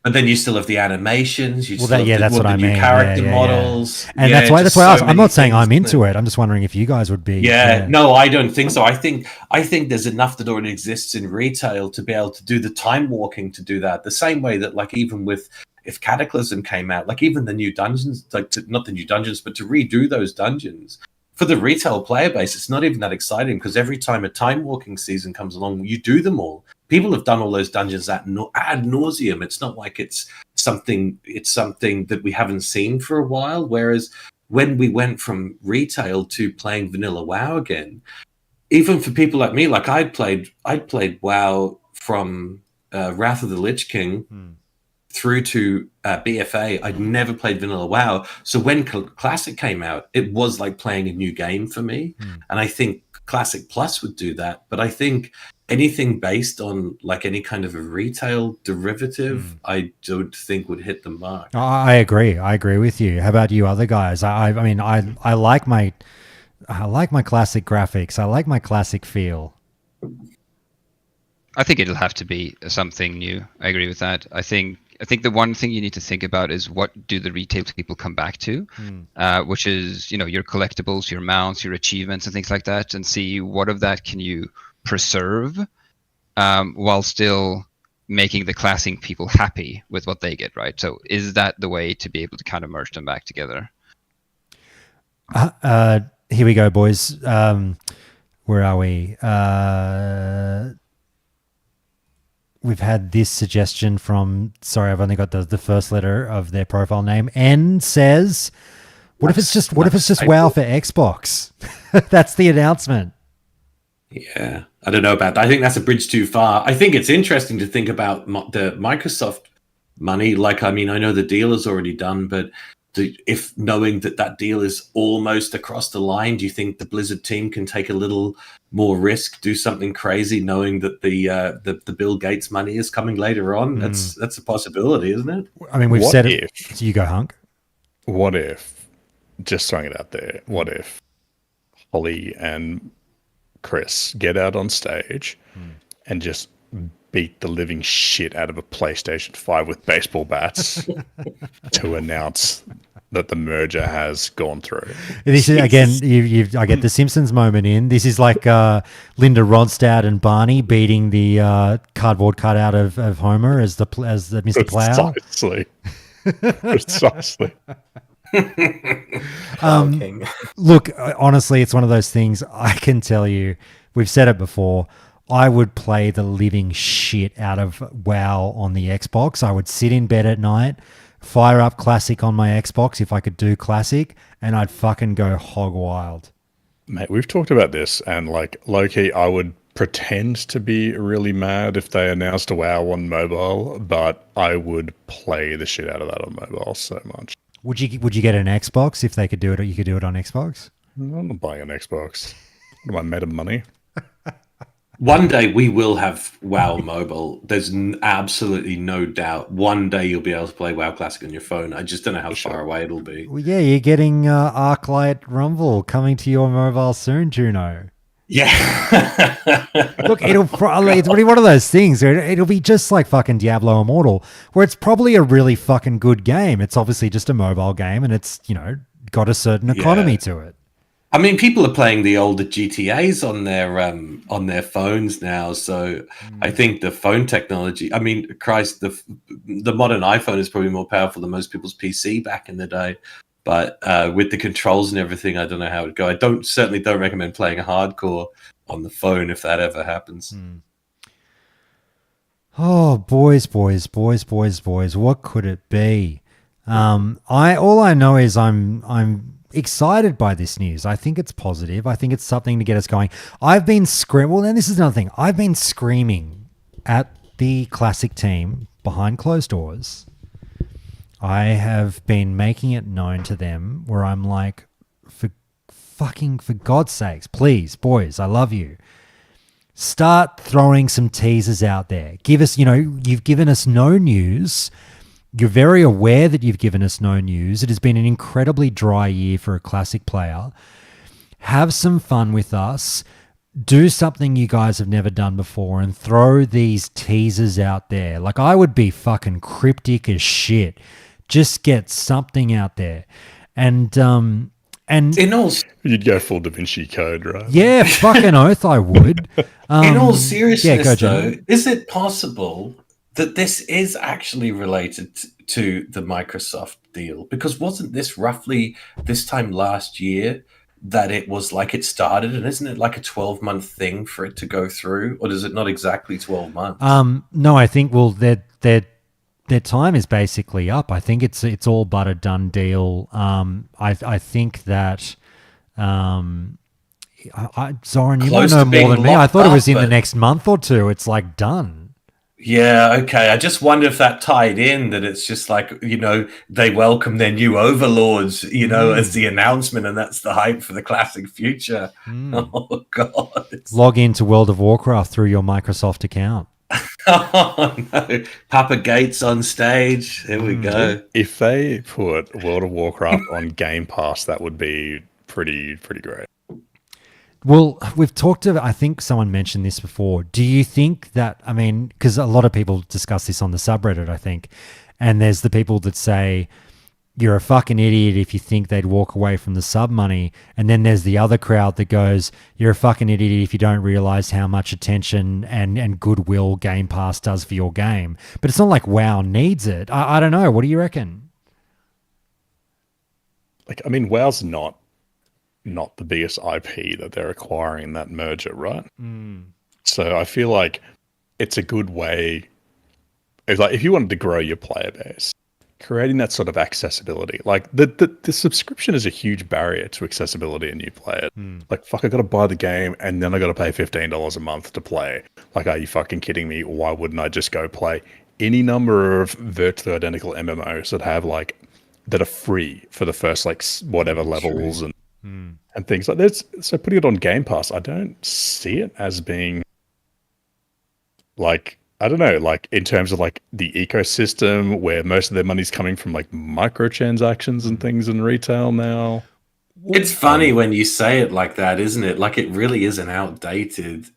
But then you still have the animations. You that's what I mean. Character models, and that's why I asked. I'm not saying I'm into it. I'm just wondering if you guys would be. No, I don't think so. I think there's enough that already exists in retail to be able to do the time walking to do that. The same way that, like, even with if Cataclysm came out, like even the new dungeons, not the new dungeons, but to redo those dungeons for the retail player base, it's not even that exciting because every time a time walking season comes along, you do them all. People have done all those dungeons ad nauseum. It's not like it's something that we haven't seen for a while. Whereas when we went from retail to playing vanilla WoW again, even for people like me, like I'd played WoW from Wrath of the Lich King through to BFA. I'd never played vanilla WoW. So when Classic came out, it was like playing a new game for me. And I think Classic Plus would do that. But I think anything based on like any kind of a retail derivative, I don't think would hit the mark. I agree with you. How about you other guys? I mean, I like my classic graphics. I like my classic feel. I think it'll have to be something new. I agree with that. I think the one thing you need to think about is what do the retail people come back to, which is, your collectibles, your mounts, your achievements and things like that, and see what of that can you preserve while still making the classic people happy with what they get, right? So is that the way to be able to kind of merge them back together? Here we go, boys. Where are we? We've had this suggestion from, sorry, I've only got the first letter of their profile name. N says, what if it's just WoW for Xbox? That's the announcement. Yeah, I don't know about that. I think that's a bridge too far. I think it's interesting to think about the Microsoft money. Like, I mean, I know the deal is already done, but if knowing that deal is almost across the line, do you think the Blizzard team can take a little more risk, do something crazy, knowing that the Bill Gates money is coming later on? That's a possibility, isn't it? I mean, we've said it. So you go, Hunk. What if, just throwing it out there, what if Holly and Chris get out on stage and just beat the living shit out of a PlayStation 5 with baseball bats to announce that the merger has gone through? This is, again, I get the Simpsons moment in. This is like Linda Ronstadt and Barney beating the cardboard cutout of Homer as the Mr. Plow. Precisely. Look, honestly, it's one of those things. I can tell you, we've said it before, I would play the living shit out of WoW on the Xbox. I would sit in bed at night, fire up Classic on my Xbox if I could do Classic, and I'd fucking go hog wild. Mate, we've talked about this, and like low-key, I would pretend to be really mad if they announced a WoW on mobile, but I would play the shit out of that on mobile so much. Would you get an Xbox if they could do it? You could do it on Xbox. I'm not buying an Xbox. What am I made of money? One day we will have WoW Mobile. There's absolutely no doubt. One day you'll be able to play WoW Classic on your phone. I just don't know how far away it'll be. Well, yeah, you're getting Arclight Rumble coming to your mobile soon, Juno. Yeah. Look, it'll probably it's really one of those things. It'll be just like fucking Diablo Immortal, where it's probably a really fucking good game. It's obviously just a mobile game, and it's got a certain economy to it. I mean, people are playing the older GTAs on their phones now, so I think the phone technology. I mean, Christ, the modern iPhone is probably more powerful than most people's PC back in the day. But with the controls and everything, I don't know how it would go. I certainly don't recommend playing hardcore on the phone if that ever happens. Oh, boys, what could it be? All I know is I'm excited by this news. I think it's positive. I think it's something to get us going. I've been screaming. Well, and this is another thing. I've been screaming at the Classic team behind closed doors. I have been making it known to them where I'm like, for God's sakes, please, boys, I love you. Start throwing some teasers out there. Give us, you've given us no news. You're very aware that you've given us no news. It has been an incredibly dry year for a Classic player. Have some fun with us. Do something you guys have never done before and throw these teasers out there. Like, I would be fucking cryptic as shit. Just get something out there. And In all You'd go full Da Vinci Code, right? yeah, fucking oath I would. in all seriousness, go, though, Jim. is it possible that this is actually related to the Microsoft deal? Because wasn't this roughly this time last year that it was like it started, and isn't it like a 12-month thing for it to go through, or is it not exactly 12 months? No, I think their time is basically up. I think it's all but a done deal. I think that Zoran, you Close might know to being more than me. I locked thought it was up, in the but- next month or two. It's like done. Yeah, okay. I just wonder if that tied in, that it's just like, they welcome their new overlords, as the announcement, and that's the hype for the Classic future. Oh, God. Log into World of Warcraft through your Microsoft account. Oh, no. Papa Gates on stage. Here we go. If they put World of Warcraft on Game Pass, that would be pretty great. Well, we've talked about, I think someone mentioned this before. Do you think that, because a lot of people discuss this on the subreddit, I think, and there's the people that say, you're a fucking idiot if you think they'd walk away from the sub money. And then there's the other crowd that goes, you're a fucking idiot if you don't realize how much attention and goodwill Game Pass does for your game. But it's not like WoW needs it. I don't know. What do you reckon? WoW's not the biggest IP that they're acquiring in that merger, right? So I feel like it's a good way. It's like if you wanted to grow your player base, creating that sort of accessibility, like the subscription is a huge barrier to accessibility in new players. Like, fuck, I got to buy the game and then I got to pay $15 a month to play. Like, are you fucking kidding me? Why wouldn't I just go play any number of virtually identical MMOs that are free for the first whatever levels and things like this? So putting it on Game Pass, I don't see it as being I don't know, in terms of the ecosystem where most of their money's coming from microtransactions and things in retail now. It's funny when you say it like that, isn't it? Like, it really is an outdated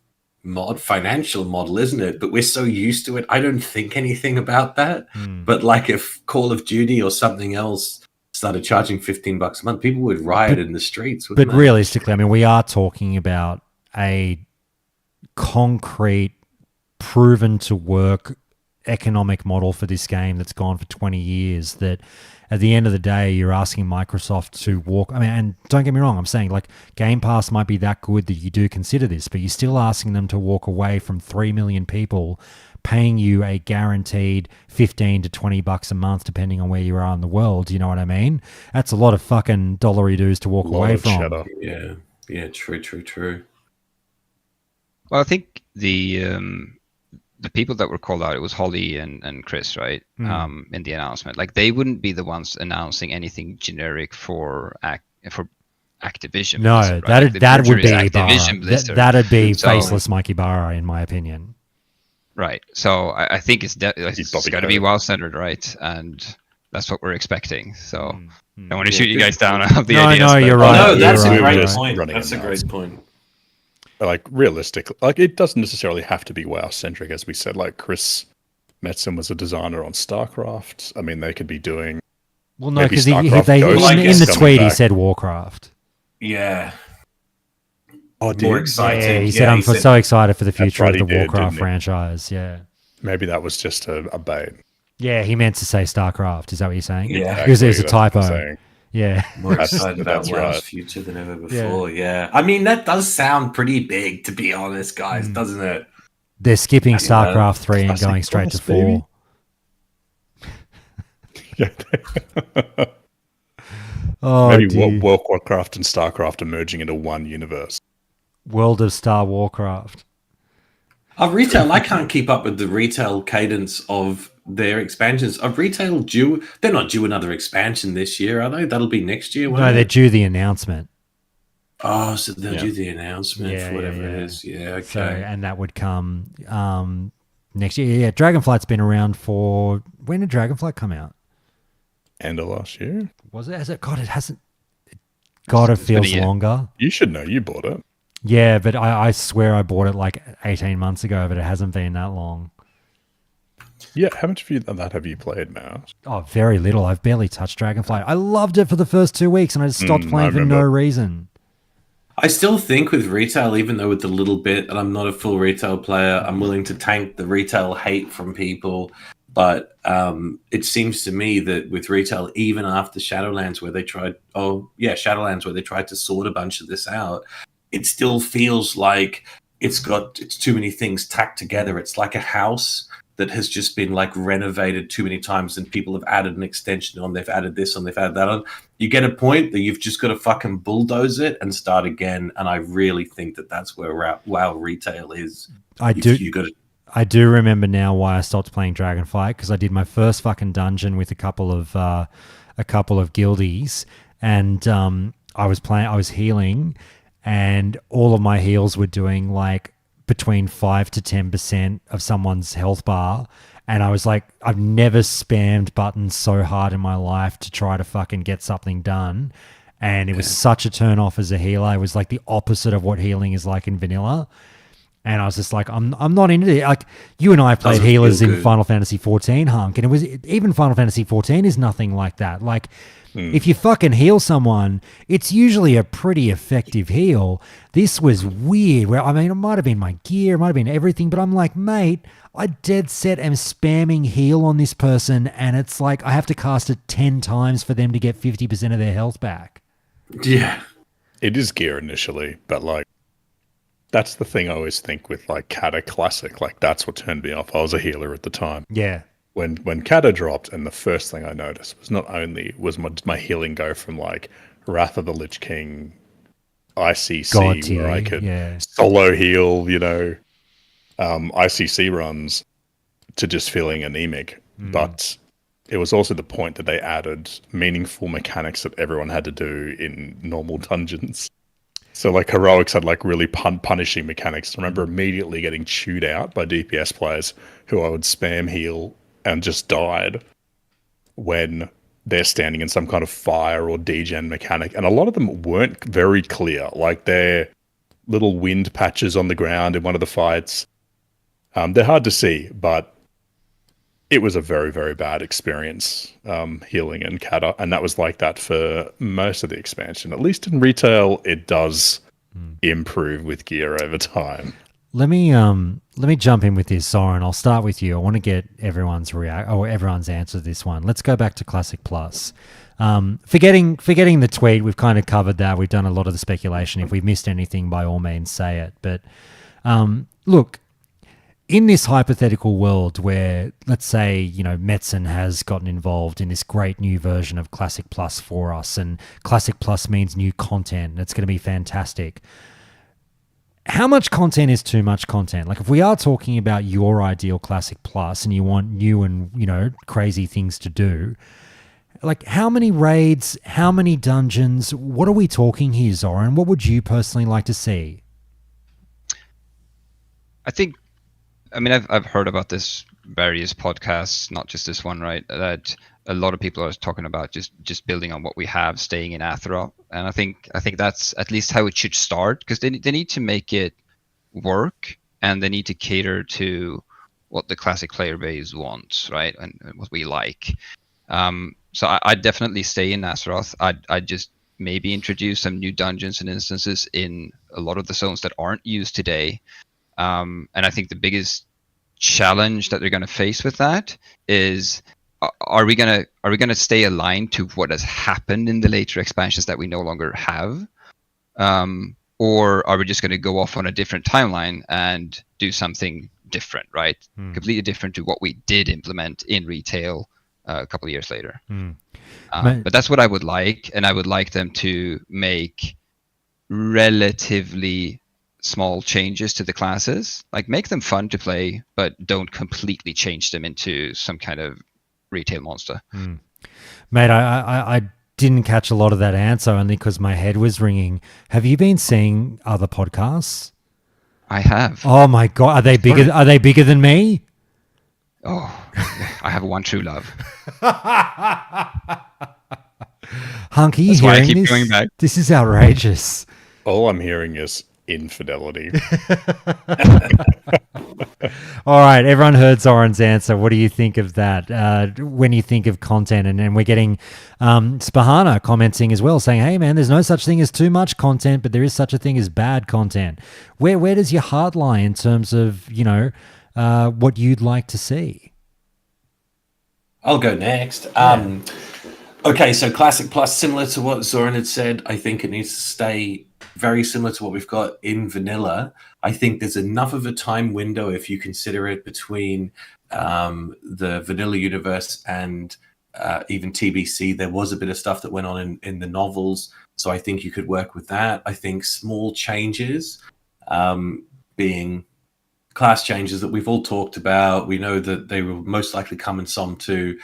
financial model, isn't it? But we're so used to it. I don't think anything about that. But if Call of Duty or something else started charging $15 a month, people would riot in the streets. But realistically, we are talking about a concrete, proven to work economic model for this game that's gone for 20 years that at the end of the day, you're asking Microsoft to walk. I mean, and don't get me wrong, I'm saying like Game Pass might be that good that you do consider this, but you're still asking them to walk away from 3 million people paying you a guaranteed 15 to 20 bucks a month, depending on where you are in the world. You know what I mean? That's a lot of fucking dollary doos to walk away from. Cheddar. Yeah, true. Well, I think the people that were called out, it was Holly and Chris, right? In the announcement, like they wouldn't be the ones announcing anything generic for Activision. No, Blizzard, right? that would be Activision Ibarra. Blizzard. That'd be So- faceless Mikey Barra, in my opinion. Right. So I think it's got to be Kotick. WoW centered, right? And that's what we're expecting. So Mm. I want to shoot you guys down of the No, ideas. no, but- you're Oh, right. no, that's you're a right, great you're right. point. Running That's a in great that. point. Like realistic, like it doesn't necessarily have to be WoW centric, as we said. Like Chris Metzen was a designer on StarCraft. I mean, they could be doing. Well, no, Maybe because StarCraft in Ghosts the is coming tweet he back. said Warcraft. Yeah. Oh, More dude. exciting. Yeah, he said I'm said- so excited for the future right, of the he did, Warcraft didn't he? franchise. Yeah. Maybe that was just a bait. Yeah, he meant to say StarCraft. Is that what you're saying? Yeah. It was a Actually, that's what I'm typo. saying. Yeah. More That's- excited about that's WoW's right. future than ever before. Yeah. I mean, that does sound pretty big, to be honest, guys, doesn't it? They're skipping Yeah. StarCraft 3 and Classic going straight to Plus, baby. 4. Yeah. Oh, Maybe dear. Warcraft and StarCraft are merging into one universe. World of Star Warcraft. Retail, I can't keep up with the retail cadence of their expansions. Are retail due? They're not due another expansion this year, are they? That'll be next year. No, won't they're it? due the announcement. Oh, so they'll Yeah. do the announcement Yeah, for whatever yeah, it yeah. is. Yeah, okay. So, and that would come next year. Yeah, Dragonflight's been around for. When did Dragonflight come out? End of last year. Was it? Has it? God, it hasn't. God, it It's been a feels year. longer. You should know. You bought it. Yeah, but I swear I bought it like 18 months ago, but it hasn't been that long. Yeah. How much of that have you played now? Oh, very little. I've barely touched Dragonflight. I loved it for the first 2 weeks, and I just stopped I playing for no remember. reason. I still think with retail, even though with the little bit, and I'm not a full retail player, I'm willing to tank the retail hate from people. But it seems to me that with retail, even after Shadowlands, where they tried, Shadowlands, where they tried to sort a bunch of this out, it still feels like it's too many things tacked together. It's like a house that has just been like renovated too many times, and people have added an extension on, they've added this on, they've added that on. You get a point that you've just got to fucking bulldoze it and start again. And I really think that that's where WoW retail is. You got to. I do remember now why I stopped playing Dragonflight, because I did my first fucking dungeon with a couple of guildies, and I was healing, and all of my heals were doing like between 5 to 10% of someone's health bar. And I was like, I've never spammed buttons so hard in my life to try to fucking get something done. And it was such a turn off as a healer. It was like the opposite of what healing is like in vanilla. And I was just like, I'm not into it. Like, you and I played Doesn't healers feel in good. Final Fantasy 14, Hunk, and it was even Final Fantasy 14 is nothing like that. Like, if you fucking heal someone, it's usually a pretty effective heal. This was weird. Where, I mean, it might have been my gear, it might have been everything, but I'm like, mate, I dead set am spamming heal on this person, and it's like I have to cast it 10 times for them to get 50% of their health back. Yeah. It is gear initially, but like that's the thing I always think with like Kata Classic. Like that's what turned me off. I was a healer at the time. Yeah. When Kata dropped, and the first thing I noticed was not only was my healing go from like Wrath of the Lich King, ICC, God tier, where I could yeah. solo heal, ICC runs, to just feeling anemic. But it was also the point that they added meaningful mechanics that everyone had to do in normal dungeons. So like heroics had like really punishing mechanics. I remember immediately getting chewed out by DPS players who I would spam heal and just died when they're standing in some kind of fire or degen mechanic. And a lot of them weren't very clear. Like they're little wind patches on the ground in one of the fights. They're hard to see, but it was a very, very bad experience healing in Kata, and that was like that for most of the expansion. At least in retail, it does improve with gear over time. let me jump in with this, Soren. I'll start with you. I want to get everyone's answer to this one. Let's go back to Classic Plus. Forgetting the tweet, we've kind of covered that. We've done a lot of the speculation. If we've missed anything, by all means, say it. But look, in this hypothetical world where, let's say, Metzen has gotten involved in this great new version of Classic Plus for us, and Classic Plus means new content, and it's going to be fantastic. How much content is too much content? Like, if we are talking about your ideal Classic Plus and you want new and, crazy things to do, like, how many raids, how many dungeons, what are we talking here, Zoran? What would you personally like to see? I've heard about this various podcasts, not just this one, right? That a lot of people are talking about just building on what we have, staying in Azeroth, and I think that's at least how it should start, because they need to make it work, and they need to cater to what the classic player base wants, right, and what we like. So I'd definitely stay in Azeroth. I'd just maybe introduce some new dungeons and instances in a lot of the zones that aren't used today. And I think the biggest challenge that they're going to face with that is, are we gonna stay aligned to what has happened in the later expansions that we no longer have, or are we just going to go off on a different timeline and do something different, right? Completely different to what we did implement in retail a couple of years later. But that's what I would like, and I would like them to make relatively small changes to the classes, like make them fun to play, but don't completely change them into some kind of retail monster. Mate, I didn't catch a lot of that answer only because my head was ringing. Have you been seeing other podcasts? I have. Oh my God, are they bigger? Are they bigger than me? Oh, I have one true love. Hunk, are you That's why I hearing keep this? going back. This is outrageous. All I'm hearing is infidelity. All right, everyone heard Zoran's answer. What do you think of that when you think of content? And we're getting Spahana commenting as well, saying, hey, man, there's no such thing as too much content, but there is such a thing as bad content. Where does your heart lie in terms of, what you'd like to see? I'll go next. Okay, so Classic Plus, similar to what Zoran had said, I think it needs to stay very similar to what we've got in vanilla. I think there's enough of a time window, if you consider it, between the vanilla universe and even TBC. There was a bit of stuff that went on in the novels, so I think you could work with that. I think small changes, being class changes that we've all talked about. We know that they will most likely come in some to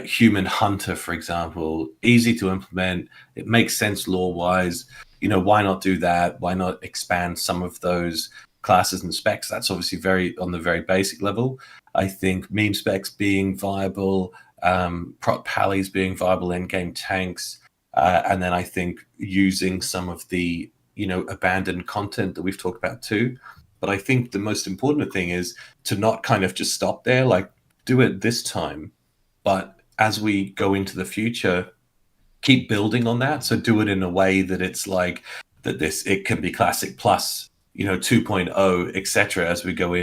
Human Hunter, for example. Easy to implement. It makes sense lore-wise. Why not do that? Why not expand some of those classes and specs? That's obviously on the very basic level. I think meme specs being viable, prot pallies being viable endgame tanks, and then I think using some of the abandoned content that we've talked about too. But I think the most important thing is to not kind of just stop there, like do it this time, but as we go into the future, keep building on that. So do it in a way that it's like that it can be Classic Plus, 2.0, etc. as we go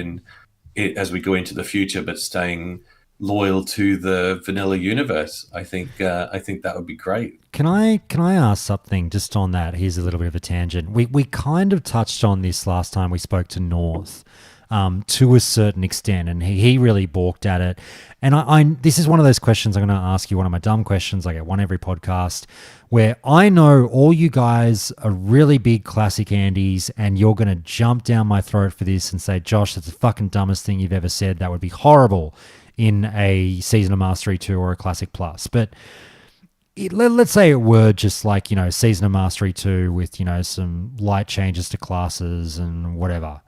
into the future, but staying loyal to the vanilla universe. I think that would be great. Can I ask something just on that? Here's a little bit of a tangent. We kind of touched on this last time we spoke to North. To a certain extent, and he really balked at it. And I this is one of those questions I'm going to ask you, one of my dumb questions I get one every podcast, where I know all you guys are really big classic Andys, and you're going to jump down my throat for this and say, Josh, that's the fucking dumbest thing you've ever said. That would be horrible in a Season of Mastery 2 or a Classic Plus. But let's say it were just like, Season of Mastery 2 with, some light changes to classes and whatever.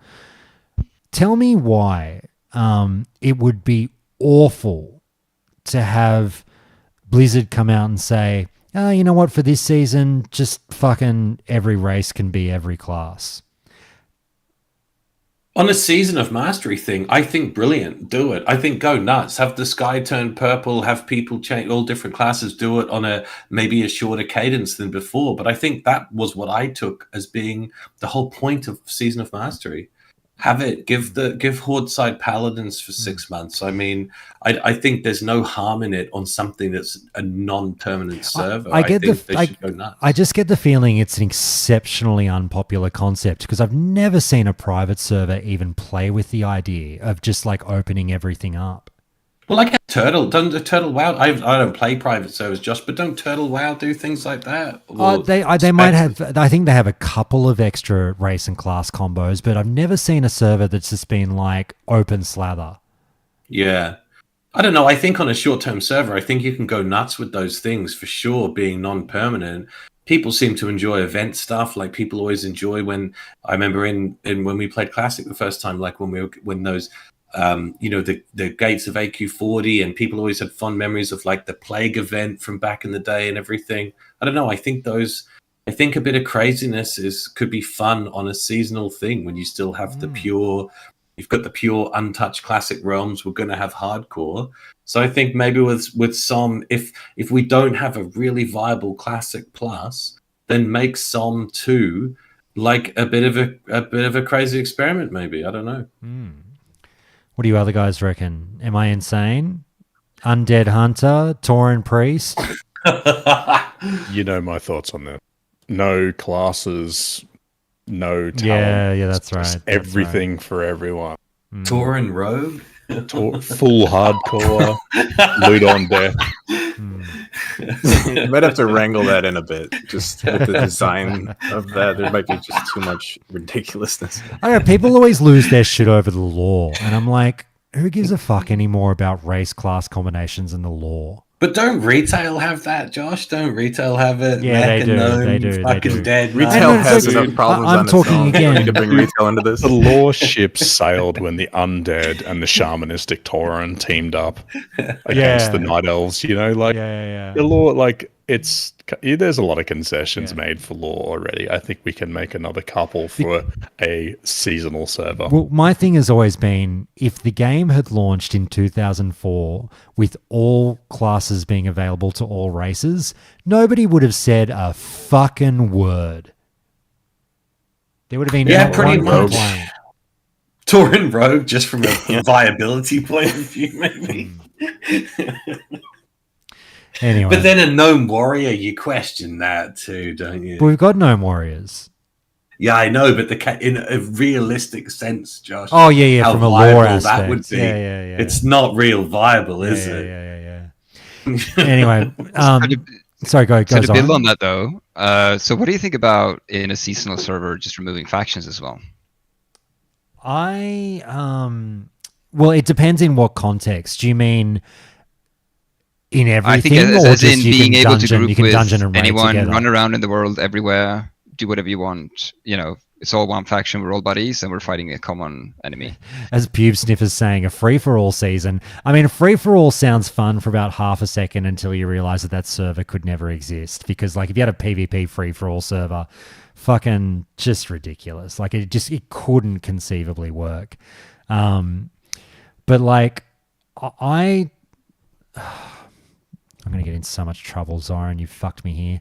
Tell me why it would be awful to have Blizzard come out and say, oh, you know what, for this season, just fucking every race can be every class. On a Season of Mastery thing, I think brilliant. Do it. I think go nuts. Have the sky turn purple, have people change all different classes, do it on maybe a shorter cadence than before. But I think that was what I took as being the whole point of Season of Mastery. Have it. Give Horde side Paladins for 6 months. I mean, I think there's no harm in it on something that's a non-permanent server. I get think they should go nuts. I just get the feeling it's an exceptionally unpopular concept because I've never seen a private server even play with the idea of just like opening everything up. Well, like Turtle, don't the Turtle WoW? I don't play private servers, Josh, but don't Turtle WoW do things like that? They might have. I think they have a couple of extra race and class combos, but I've never seen a server that's just been like open slather. Yeah, I don't know. I think on a short-term server, I think you can go nuts with those things for sure. Being non-permanent, people seem to enjoy event stuff. Like people always enjoy when I remember in when we played Classic the first time, like when those. The gates of AQ40, and people always had fond memories of like the Plague event from back in the day and everything. I don't know. I think a bit of craziness could be fun on a seasonal thing when you still have you've got the pure untouched classic realms. We're going to have hardcore. So I think maybe with some, if we don't have a really viable classic plus, then make some 2 like a bit of a crazy experiment. Maybe, I don't know. What do you other guys reckon? Am I insane? Undead Hunter, Tauren Priest. You know my thoughts on that. No classes, no talent. Yeah, that's right. Just everything for everyone. Tauren Rogue? Full hardcore, loot on death. You might have to wrangle that in a bit, just with the design of that. There might be just too much ridiculousness. I don't know, people always lose their shit over the lore, and I'm like, who gives a fuck anymore about race class combinations and the lore? But don't retail have that, Josh? Don't retail have it? Yeah, they do. Fucking dead. Retail has enough problems I'm on its talking own. again. We need to bring retail into this. The lore ship sailed when the undead and the shamanistic Tauren teamed up against the night elves. You know, like the lore, like there's a lot of concessions made for lore already. I think we can make another couple for a seasonal server. Well, my thing has always been, if the game had launched in 2004 with all classes being available to all races, nobody would have said a fucking word. There would have been pretty one much. complaint. Tauren Rogue, just from a viability point of view, maybe. Anyway. But then a gnome warrior, you question that too, don't you? But we've got gnome warriors. Yeah, I know, but in a realistic sense, Josh. Oh, yeah, how from a viable lore aspect. that would be. Yeah. It's not real viable, is it? Yeah. Anyway, sorry, go. So to build on that, though, so what do you think about in a seasonal server just removing factions as well? Well, it depends in what context. Do you mean in everything, I think or as just in you being can able dungeon, to group you can with dungeon and raid anyone, together? run around in the world everywhere, do whatever you want. You know, it's all one faction, we're all buddies, and we're fighting a common enemy. As Pube Sniffer's saying, a free-for-all season. I mean, a free-for-all sounds fun for about half a second until you realize that server could never exist. Because, like, if you had a PvP free-for-all server, fucking just ridiculous. Like, it couldn't conceivably work. But, like, I'm going to get in so much trouble, Zoran. You fucked me here.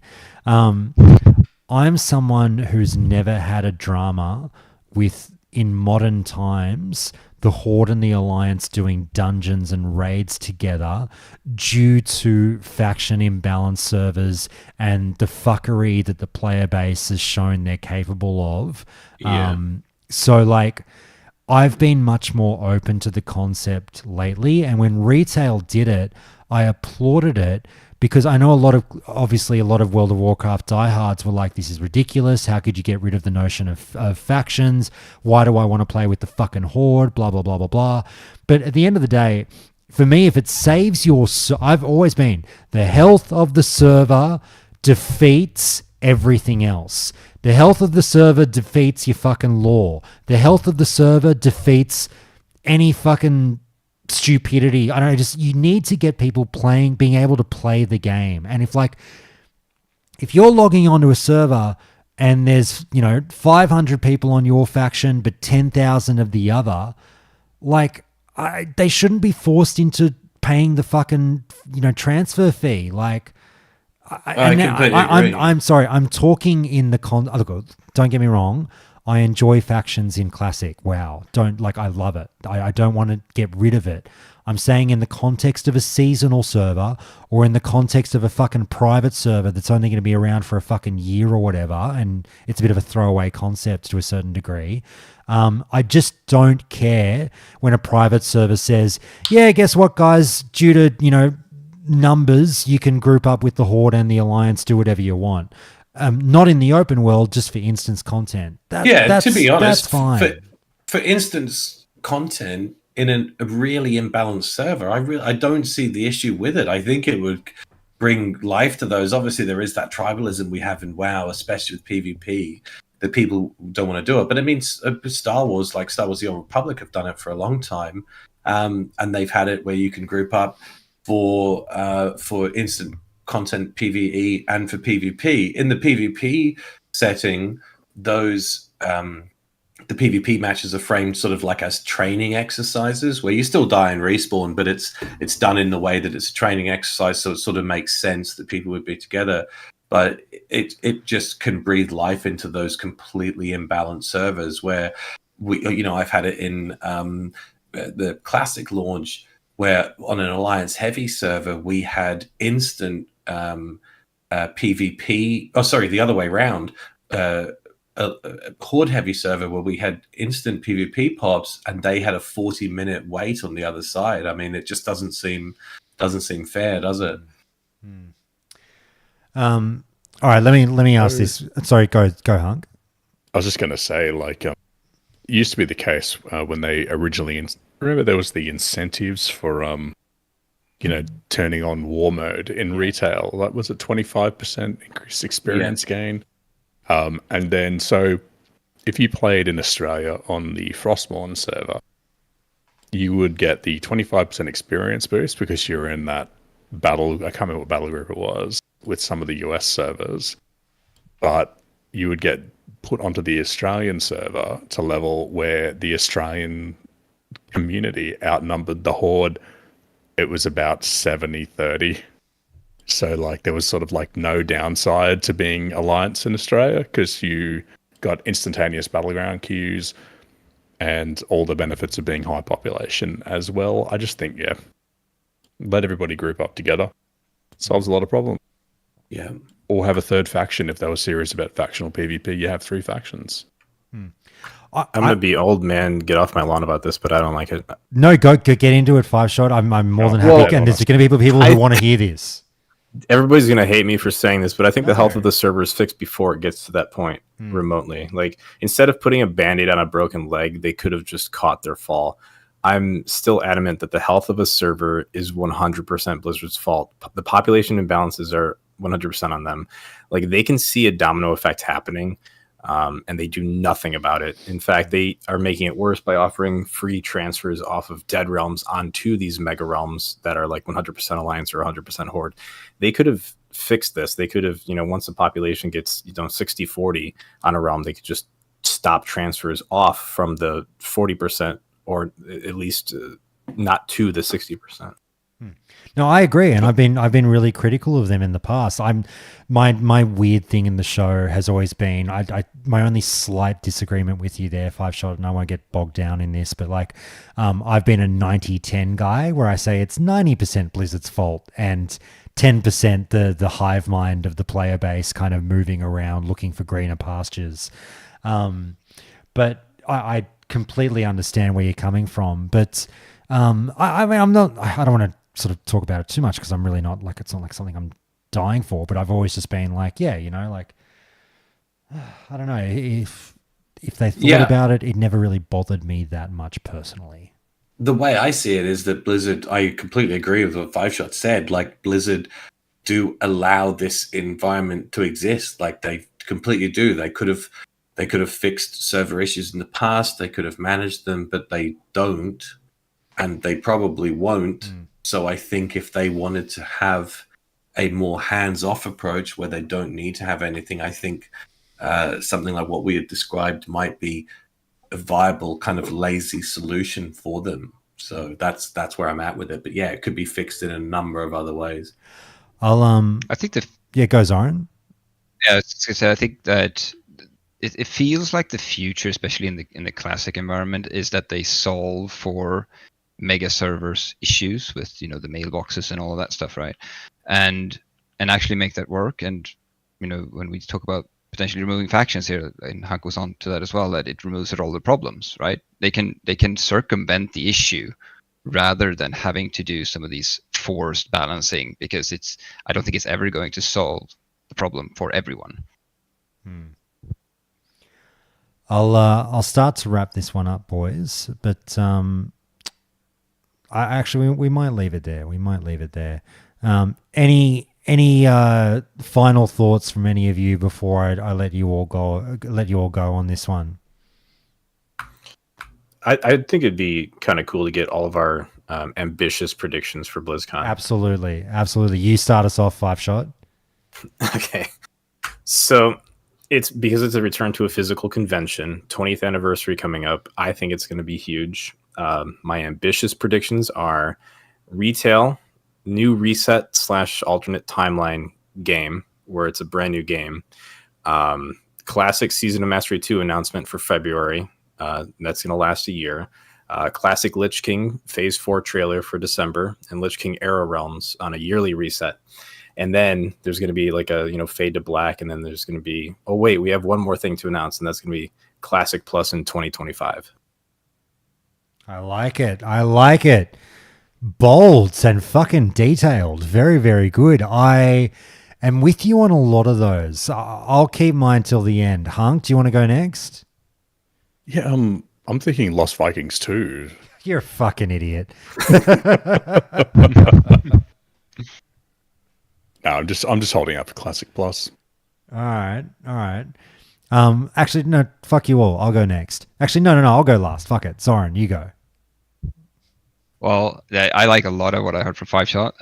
I'm someone who's never had a drama with, in modern times, the Horde and the Alliance doing dungeons and raids together due to faction imbalance servers and the fuckery that the player base has shown they're capable of. Yeah. So, like, I've been much more open to the concept lately, and when retail did it, I applauded it because I know a lot of World of Warcraft diehards were like, this is ridiculous. How could you get rid of the notion of factions? Why do I want to play with the fucking Horde? Blah, blah, blah, blah, blah. But at the end of the day, for me, if it saves I've always been, the health of the server defeats everything else. The health of the server defeats your fucking lore. The health of the server defeats any fucking stupidity. I don't know, you need to get people being able to play the game. And if you're logging onto a server and there's, 500 people on your faction, but 10,000 of the other, they shouldn't be forced into paying the fucking, transfer fee. I completely agree. I'm sorry. I'm talking in the look, don't get me wrong. I enjoy factions in Classic. Wow. I love it. I don't want to get rid of it. I'm saying in the context of a seasonal server or in the context of a fucking private server that's only going to be around for a fucking year or whatever, and it's a bit of a throwaway concept to a certain degree. I just don't care when a private server says, yeah, guess what, guys? Due to, numbers, you can group up with the Horde and the Alliance, do whatever you want. Not in the open world, just for instance content. To be honest, that's fine. For instance content in a really imbalanced server, I don't see the issue with it. I think it would bring life to those. Obviously, there is that tribalism we have in WoW, especially with PvP, that people don't want to do it. But it means Star Wars, like Star Wars: The Old Republic, have done it for a long time, and they've had it where you can group up for instant content PvE and for PvP. In the PvP setting, those the PvP matches are framed sort of like as training exercises where you still die and respawn, but it's done in the way that it's a training exercise, so it sort of makes sense that people would be together. But it just can breathe life into those completely imbalanced servers where I've had it in the Classic launch where on an Alliance Heavy server we had instant PvP. Oh, sorry, the other way around. A Horde Heavy server where we had instant PvP pops and they had a 40-minute wait on the other side. I mean, it just doesn't seem fair, does it? All right, let me ask this. Sorry, go Hunk. I was just going to say, it used to be the case when they originally remember there was the incentives for turning on war mode in retail. That was a 25% increased experience gain. And then, so if you played in Australia on the Frostmourne server, you would get the 25% experience boost because you're in that battle. I can't remember what battle group it was with some of the US servers, but you would get put onto the Australian server to level where the Australian community outnumbered the Horde. It was about 70-30. So there was sort of no downside to being Alliance in Australia because you got instantaneous battleground queues and all the benefits of being high population as well. I just think, let everybody group up together. Solves a lot of problems. Yeah. Or have a third faction. If they were serious about factional PvP, you have 3 factions. I'm going to be old man, get off my lawn about this, but I don't like it. No, go get into it, 5-shot. I'm more than happy. And there's going to be people who want to hear this. Everybody's going to hate me for saying this, but I think the health of the server is fixed before it gets to that point remotely. Instead of putting a Band-Aid on a broken leg, they could have just caught their fall. I'm still adamant that the health of a server is 100% Blizzard's fault. The population imbalances are 100% on them. They can see a domino effect happening, and they do nothing about it. In fact, they are making it worse by offering free transfers off of dead realms onto these mega realms that are 100% Alliance or 100% Horde. They could have fixed this. They could have, once the population gets 60-40 on a realm, they could just stop transfers off from the 40% or at least not to the 60%. No, I agree, and I've been really critical of them in the past. My weird thing in the show has always been my only slight disagreement with you there, 5-shot, and I won't get bogged down in this, but I've been a 90-10 guy where I say it's 90% Blizzard's fault and 10% the hive mind of the player base kind of moving around looking for greener pastures. But I completely understand where you're coming from, but I don't want to sort of talk about it too much because I'm really not it's not something I'm dying for, but I've always just been I don't know, if they thought about it, it never really bothered me that much personally. The way I see it is that Blizzard, I completely agree with what 5-shot said, Blizzard do allow this environment to exist. They completely do. They could have fixed server issues in the past, they could have managed them, but they don't, and they probably won't. So I think if they wanted to have a more hands-off approach where they don't need to have anything, I think something like what we had described might be a viable kind of lazy solution for them. So that's where I'm at with it. But yeah, it could be fixed in a number of other ways. I think go Zoran. Yeah, I was just gonna say, I think that it feels like the future, especially in the classic environment, is that they solve for mega servers issues with the mailboxes and all of that stuff, right? And actually make that work. And when we talk about potentially removing factions here, and Hank was on to that as well, that it removes all the problems, right? They can circumvent the issue rather than having to do some of these forced balancing, because I don't think it's ever going to solve the problem for everyone. I'll start to wrap this one up, boys, but we might leave it there. Any final thoughts from any of you before I let you all go on this one? I think it'd be kind of cool to get all of our ambitious predictions for BlizzCon. Absolutely. You start us off, 5-shot. Okay. So it's because it's a return to a physical convention, 20th anniversary coming up. I think it's going to be huge. My ambitious predictions are retail, new reset / alternate timeline game where it's a brand new game. Classic Season of Mastery 2 announcement for February. That's going to last a year. Classic Lich King Phase 4 trailer for December, and Lich King Era Realms on a yearly reset. And then there's going to be like a fade to black, and then there's going to be we have one more thing to announce, and that's going to be Classic Plus in 2025. I like it. Bold and fucking detailed. Very, very good. I am with you on a lot of those. I'll keep mine till the end. Hunk, do you want to go next? Yeah, I'm thinking Lost Vikings too. You're a fucking idiot. No, I'm just holding out for Classic Plus. All right. Actually, no, fuck you all. I'll go next. Actually, no, I'll go last. Fuck it. Soren, you go. Well, I like a lot of what I heard from 5-shot.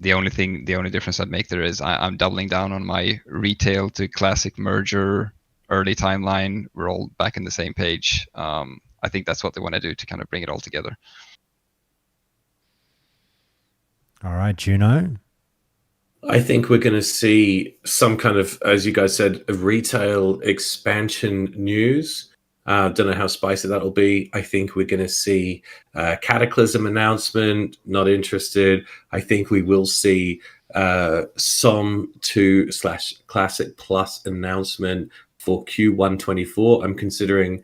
The only difference I'd make there is I'm doubling down on my retail to classic merger early timeline. We're all back in the same page. I think that's what they want to do to kind of bring it all together. All right, Juno. I think we're going to see some kind of, as you guys said, a retail expansion news. Don't know how spicy that'll be. I think we're going to see a Cataclysm announcement. Not interested. I think we will see SOM 2 / Classic Plus announcement for Q1 24. I'm considering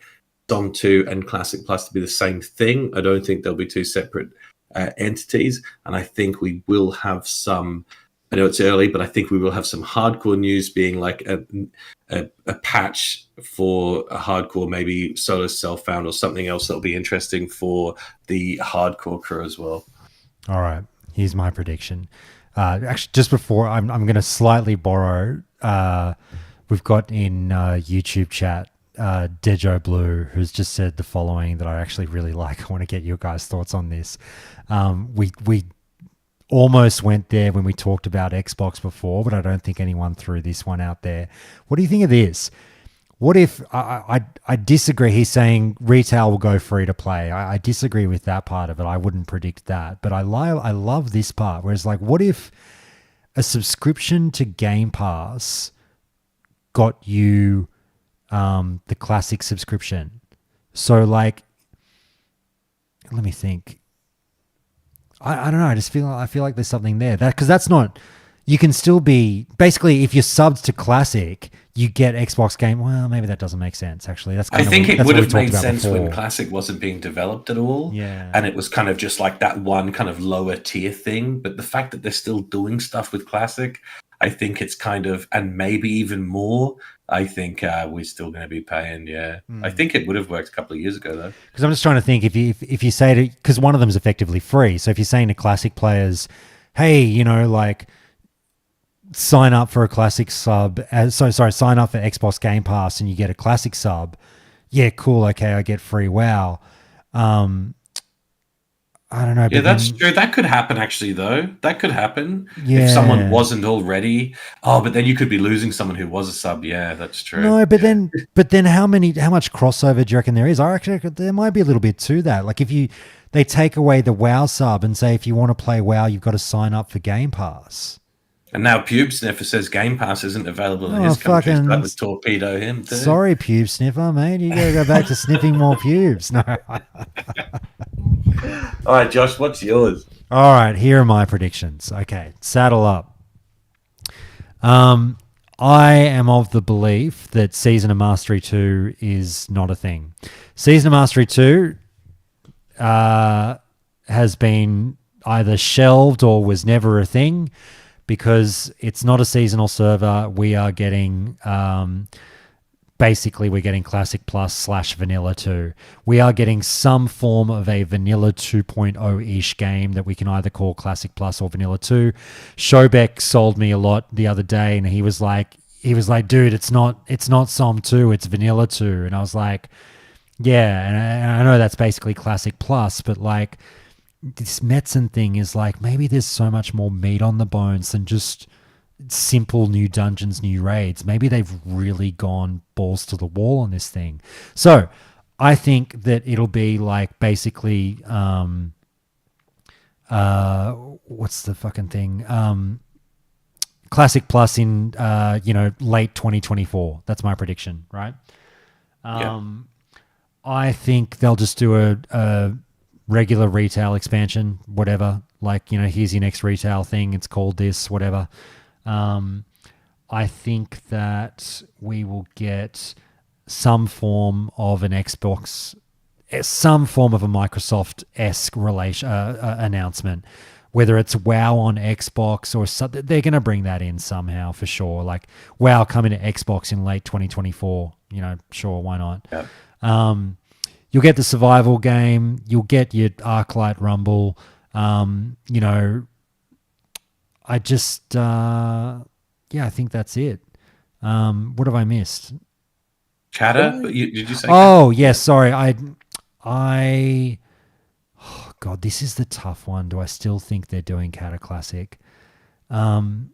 SOM 2 and Classic Plus to be the same thing. I don't think they'll be two separate entities. And I think we will have some, I know it's early, but I think we will have some hardcore news being like a patch for a hardcore, maybe solo self-found or something else that'll be interesting for the hardcore crew as well. All right, here's my prediction. Actually, just before, I'm going to slightly borrow. We've got in YouTube chat Dejo Blue, who's just said the following that I actually really like. I want to get your guys' thoughts on this. We almost went there when we talked about Xbox before, but I don't think anyone threw this one out there. What do you think of this? What if I disagree? He's saying retail will go free to play. I disagree with that part of it. I wouldn't predict that, but I love this part where it's like, what if a subscription to Game Pass got you the classic subscription? So like, let me think. I don't know. I feel like there's something there. Because that's not. You can still be basically, if you're subbed to Classic, you get Xbox Game. Well, maybe that doesn't make sense. Actually, that's. I think it would have made sense when Classic wasn't being developed at all. Yeah, and it was kind of just like that one kind of lower tier thing. But the fact that they're still doing stuff with Classic, I think it's kind of, and maybe even more. I think we're still going to be paying. Yeah, I think it would have worked a couple of years ago though. Because I'm just trying to think if you say to, because one of them is effectively free. So if you're saying to Classic players, hey, like sign up for a Classic sub. Sign up for Xbox Game Pass and you get a Classic sub. Yeah, cool. Okay, I get free WoW. I don't know. Yeah, that's true. That could happen, actually, though. That could happen if someone wasn't already. Oh, but then you could be losing someone who was a sub. Yeah, that's true. No, but then how much crossover do you reckon there is? I reckon there might be a little bit to that. Like if they take away the WoW sub and say if you want to play WoW, you've got to sign up for Game Pass. And now Pube Sniffer says Game Pass isn't available in Oh, his country, so fucking that would torpedo him too. Sorry, pube sniffer, mate. You gotta go back to sniffing more pubes. No. All right, Josh, what's yours? All right, here are my predictions. Okay, saddle up. I am of the belief that Season of Mastery 2 is not a thing. Season of Mastery 2 has been either shelved or was never a thing because it's not a seasonal server. We are getting... basically, we're getting Classic Plus / Vanilla 2. We are getting some form of a Vanilla 2.0-ish game that we can either call Classic Plus or Vanilla 2. Shobek sold me a lot the other day, and he was like, dude, it's not SOM 2, it's Vanilla 2. And I was like, yeah, and I know that's basically Classic Plus, but like this Metzen thing is like, maybe there's so much more meat on the bones than just simple new dungeons, new raids. Maybe they've really gone balls to the wall on this thing. So I think that it'll be like basically what's the fucking thing? Classic Plus in late 2024. That's my prediction, right? I think they'll just do a regular retail expansion, whatever. Like, here's your next retail thing. It's called this, whatever. I think that we will get some form of an Xbox, some form of a Microsoft-esque announcement, whether it's WoW on Xbox or something. They're going to bring that in somehow for sure. Like WoW coming to Xbox in late 2024, sure, why not? Yeah. You'll get the survival game. You'll get your Arclight Rumble. I just, I think that's it. What have I missed? Chatter? But did you say? Oh, yes. Sorry. Oh God, this is the tough one. Do I still think they're doing Cata Classic? In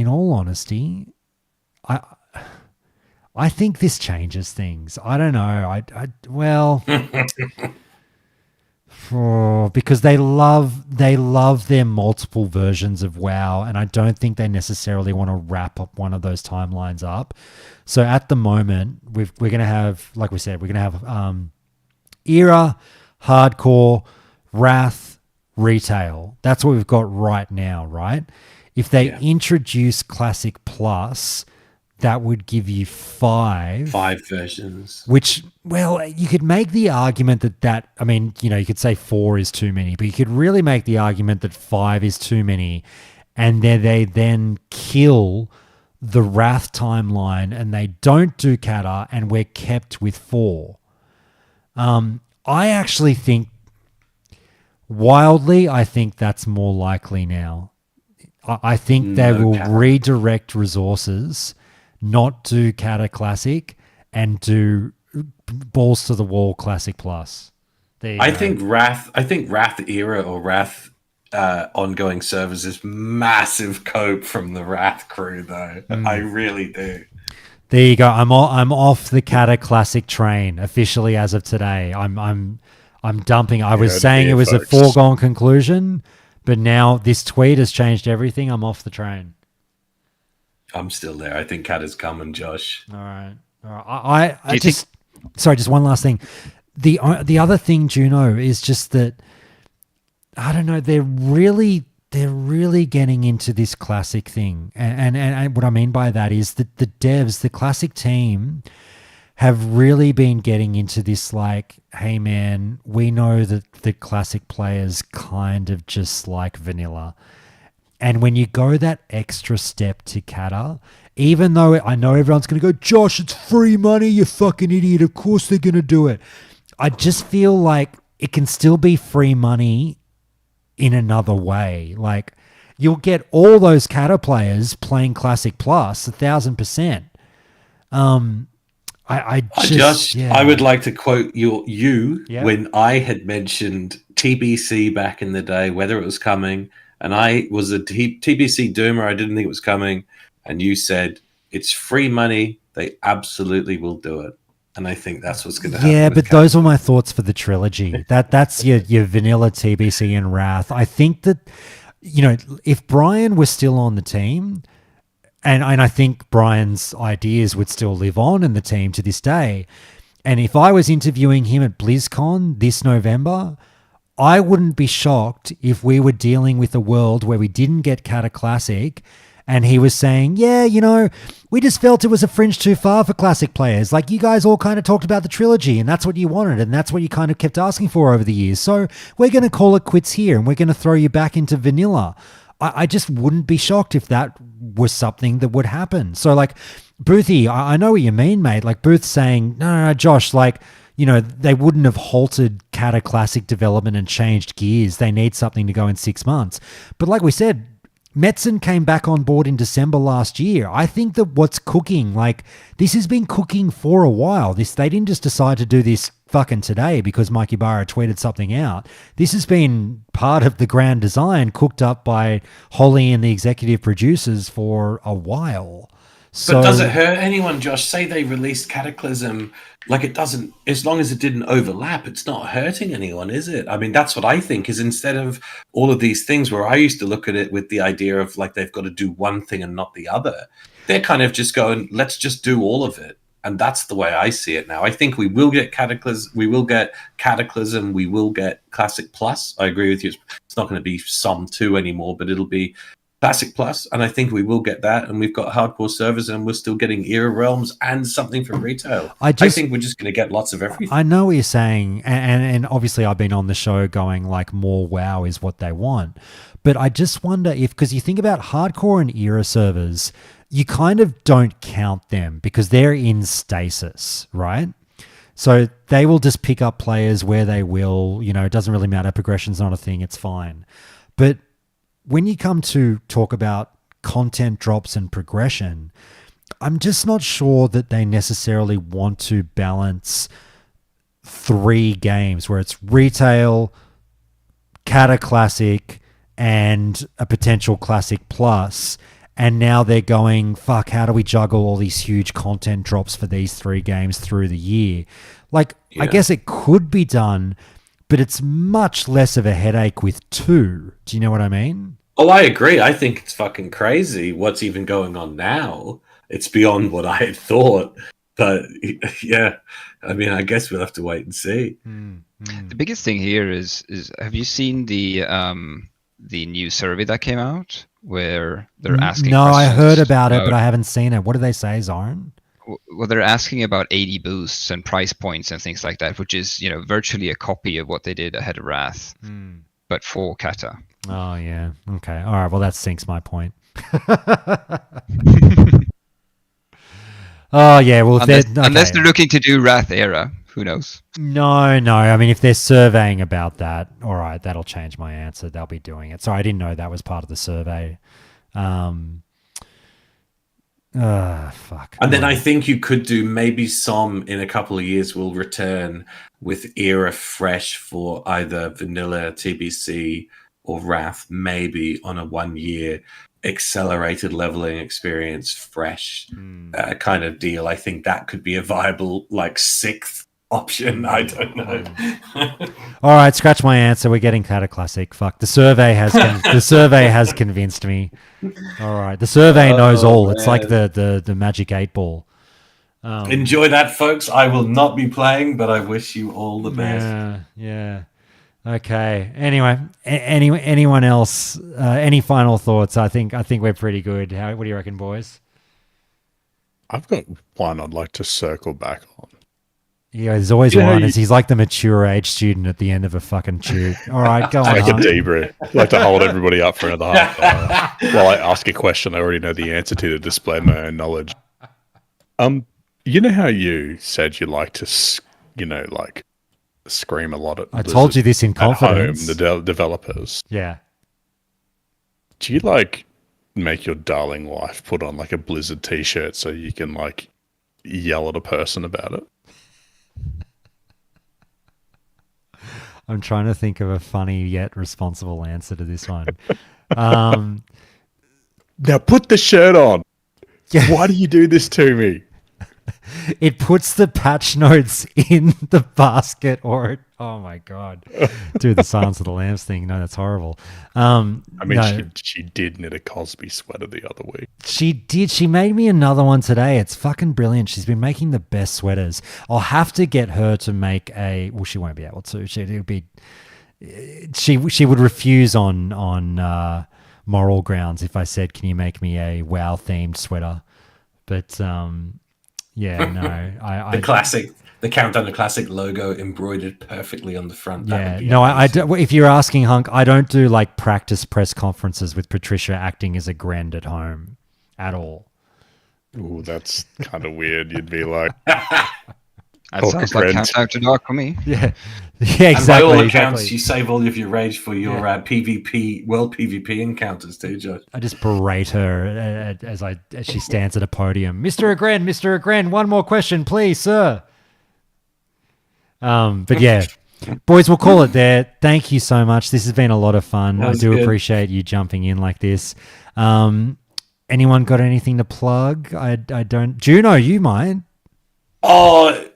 all honesty, I think this changes things. I don't know. Well. Because they love their multiple versions of WoW, and I don't think they necessarily want to wrap up one of those timelines up. So at the moment, we're going to have, like we said, we're going to have Era, Hardcore, Wrath, Retail. That's what we've got right now, right? If they introduce Classic Plus, that would give you five versions. Which, well, you could make the argument that you could say 4 is too many, but you could really make the argument that 5 is too many, and they then kill the Wrath timeline and they don't do Kata, and we're kept with 4. I actually think, wildly, I think that's more likely now. I think they will redirect resources, not do Kata Classic, and do balls to the wall Classic Plus. I think Wrath Era or Wrath ongoing servers is massive cope from the Wrath crew, though. I really do. There you go. I'm off the Kata Classic train officially as of today. I'm dumping. I was saying it was a foregone conclusion, but now this tweet has changed everything. I'm off the train. I'm still there. I think Kata's coming, Josh. All right. Sorry, just one last thing. The other thing, Juno, is just that I don't know. They're really getting into this classic thing, and what I mean by that is that the devs, the classic team, have really been getting into this. Like, hey man, we know that the classic players kind of just like vanilla. And when you go that extra step to Kata, even though I know everyone's going to go, Josh, it's free money, you fucking idiot. Of course they're going to do it. I just feel like it can still be free money in another way. Like, you'll get all those Kata players playing Classic Plus 1,000%. I would like to quote you when I had mentioned TBC back in the day, whether it was coming. And I was a TBC doomer. I didn't think it was coming. And you said, it's free money. They absolutely will do it. And I think that's what's going to happen. Yeah, but those were my thoughts for the trilogy. That's your vanilla TBC and Wrath. I think that if Brian was still on the team, and I think Brian's ideas would still live on in the team to this day. And if I was interviewing him at BlizzCon this November, I wouldn't be shocked if we were dealing with a world where we didn't get Kata Classic and he was saying, yeah, we just felt it was a fringe too far for Classic players. Like, you guys all kind of talked about the trilogy and that's what you wanted and that's what you kind of kept asking for over the years. So we're going to call it quits here and we're going to throw you back into vanilla. I just wouldn't be shocked if that was something that would happen. So, like, Boothie, I know what you mean, mate. Like, Booth's saying, no, Josh, like, they wouldn't have halted Kata Classic development and changed gears. They need something to go in 6 months. But like we said, Metzen came back on board in December last year. I think that what's cooking, like, this has been cooking for a while. They didn't just decide to do this fucking today because Mike Ibarra tweeted something out. This has been part of the grand design cooked up by Holly and the executive producers for a while. So, but does it hurt anyone, Josh? Say they released Cataclysm, like, it doesn't, as long as it didn't overlap, it's not hurting anyone, is it? I mean, that's what I think, is instead of all of these things where I used to look at it with the idea of like they've got to do one thing and not the other, they're kind of just going, let's just do all of it. And that's the way I see it now. I think we will get Cataclysm, we will get Classic Plus. I agree with you. It's not going to be Som 2 anymore, but it'll be Classic Plus, and I think we will get that, and we've got hardcore servers, and we're still getting Era Realms and something for retail. I think we're just going to get lots of everything. I know what you're saying, and obviously I've been on the show going like more WoW is what they want, but I just wonder if, because you think about hardcore and Era servers, you kind of don't count them because they're in stasis, right? So they will just pick up players where they will, it doesn't really matter, progression's not a thing, it's fine. But when you come to talk about content drops and progression, I'm just not sure that they necessarily want to balance 3 games where it's retail, Kata Classic, and a potential Classic Plus. And now they're going, fuck, how do we juggle all these huge content drops for these 3 games through the year? Like, yeah. I guess it could be done, but it's much less of a headache with 2. Do you know what I mean? Oh, I agree. I think it's fucking crazy what's even going on now. It's beyond what I had thought. But yeah, I mean, I guess we'll have to wait and see. The biggest thing here is have you seen the new survey that came out where they're asking? No, I heard about it, but I haven't seen it. What do they say, Zoran? Well, they're asking about 80 boosts and price points and things like that, which is virtually a copy of what they did ahead of Wrath, but for Kata. Oh yeah. Okay. All right. Well, that sinks my point. Oh yeah. Well, unless they're looking to do Wrath era, who knows? No. I mean, if they're surveying about that, all right, that'll change my answer. They'll be doing it. Sorry, I didn't know that was part of the survey. Fuck. And then I think you could do maybe some in a couple of years will return with era fresh for either vanilla, TBC, or Wrath, maybe on a 1-year accelerated leveling experience, fresh kind of deal. I think that could be a viable, like, 6th option. I don't know. All right, scratch my answer. We're getting Kata Classic. Fuck. The survey has convinced me. All right, the survey knows all. Man. It's like the Magic 8 Ball. Enjoy that, folks. I will not be playing, but I wish you all the best. Yeah. Okay. Anyway, anyone else? Any final thoughts? I think we're pretty good. What do you reckon, boys? I've got one I'd like to circle back on. Yeah, there's always one. He's like the mature age student at the end of a fucking tube. All right, go on. Like a debrief. I like to hold everybody up for another half hour while I ask a question I already know the answer to display my own knowledge. You know how you said you like to, like scream a lot at I told you this in confidence. Home, the developers. Yeah. Do you like make your darling wife put on like a Blizzard t-shirt so you can like yell at a person about it? I'm trying to think of a funny yet responsible answer to this one. Now put the shirt on. Yeah. Why do you do this to me? it puts the patch notes in the basket, or oh my god, dude, the Silence of the Lambs thing. No, that's horrible. I mean, no, she did knit a Cosby sweater the other week. she did. She made me another one today. It's fucking brilliant. She's been making the best sweaters. I'll have to get her to make a. Well, she won't be able to. It'll be. She would refuse on moral grounds if I said, "Can you make me a WoW themed sweater?" But yeah, no, The Countdown to Classic logo embroidered perfectly on the front. That yeah, would be no, I amazing. don't. If you're asking, Hunk, I don't do like practice press conferences with Patricia acting as a grand at home at all. Ooh, that's kind of weird. You'd be like, That Talk sounds of like friends. Countdown to Dark for me. Yeah, yeah, And by exactly. all accounts, exactly. you save all of your rage for your PvP, world PvP encounters too, Josh. I just berate her as she stands at a podium. Mr. Agren, one more question, please, sir. But yeah, boys, we'll call it there. Thank you so much. This has been a lot of fun. That I was do good. appreciate you jumping in like this. Anyone got anything to plug? I don't. Juno, you might. Oh,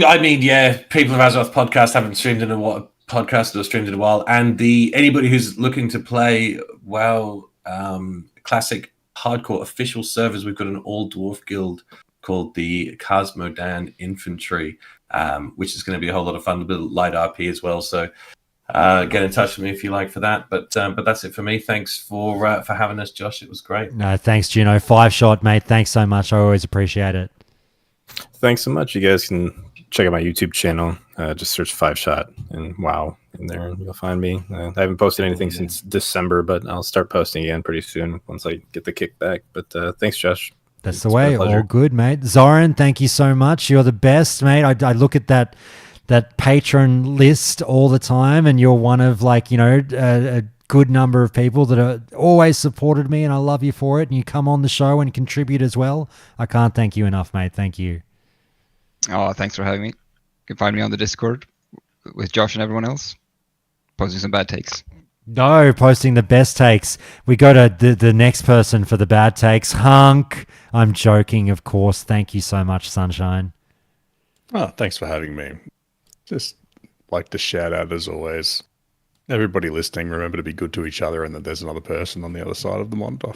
I mean, yeah, People of Azeroth podcast haven't streamed in a while. Podcasted or streamed in a while, and anybody who's looking to play WoW classic hardcore official servers, we've got an all dwarf guild called the Cosmodan Infantry, which is going to be a whole lot of fun. A bit of light RP as well. So get in touch with me if you like for that. But that's it for me. Thanks for having us, Josh. It was great. No, thanks, Juno. 5-shot, mate. Thanks so much. I always appreciate it. Thanks so much. You guys can check out my YouTube channel. Just search 5-shot and WoW in there, and you'll find me. I haven't posted anything since December, but I'll start posting again pretty soon once I get the kickback. But thanks, Josh. That's It's the been a way. pleasure. All good, mate. Zoran, thank you so much. You're the best, mate. I look at that patron list all the time, and you're one of a good number of people that are always supported me, and I love you for it. And you come on the show and contribute as well. I can't thank you enough, mate. Thank you. Oh, thanks for having me. You can find me on the Discord with Josh and everyone else, posting some bad takes. No, posting the best takes. We go to the next person for the bad takes. Hunk. I'm joking, of course. Thank you so much, Sunshine. oh, thanks for having me. Just like to shout out as always. Everybody listening, remember to be good to each other and that there's another person on the other side of the monitor.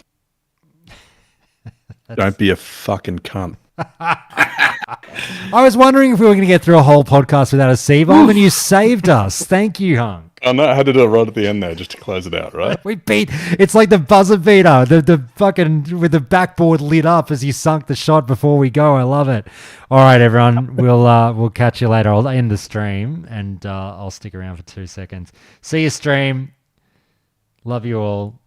Don't be a fucking cunt. I was wondering if we were going to get through a whole podcast without a C-bomb, and you saved us. Thank you, Hunk. I know I had to do it right at the end there just to close it out, right? We beat. It's like the buzzer beater, the fucking with the backboard lit up as you sunk the shot before we go. I love it. All right, everyone, we'll catch you later. I'll end the stream and I'll stick around for 2 seconds. See you, stream. Love you all.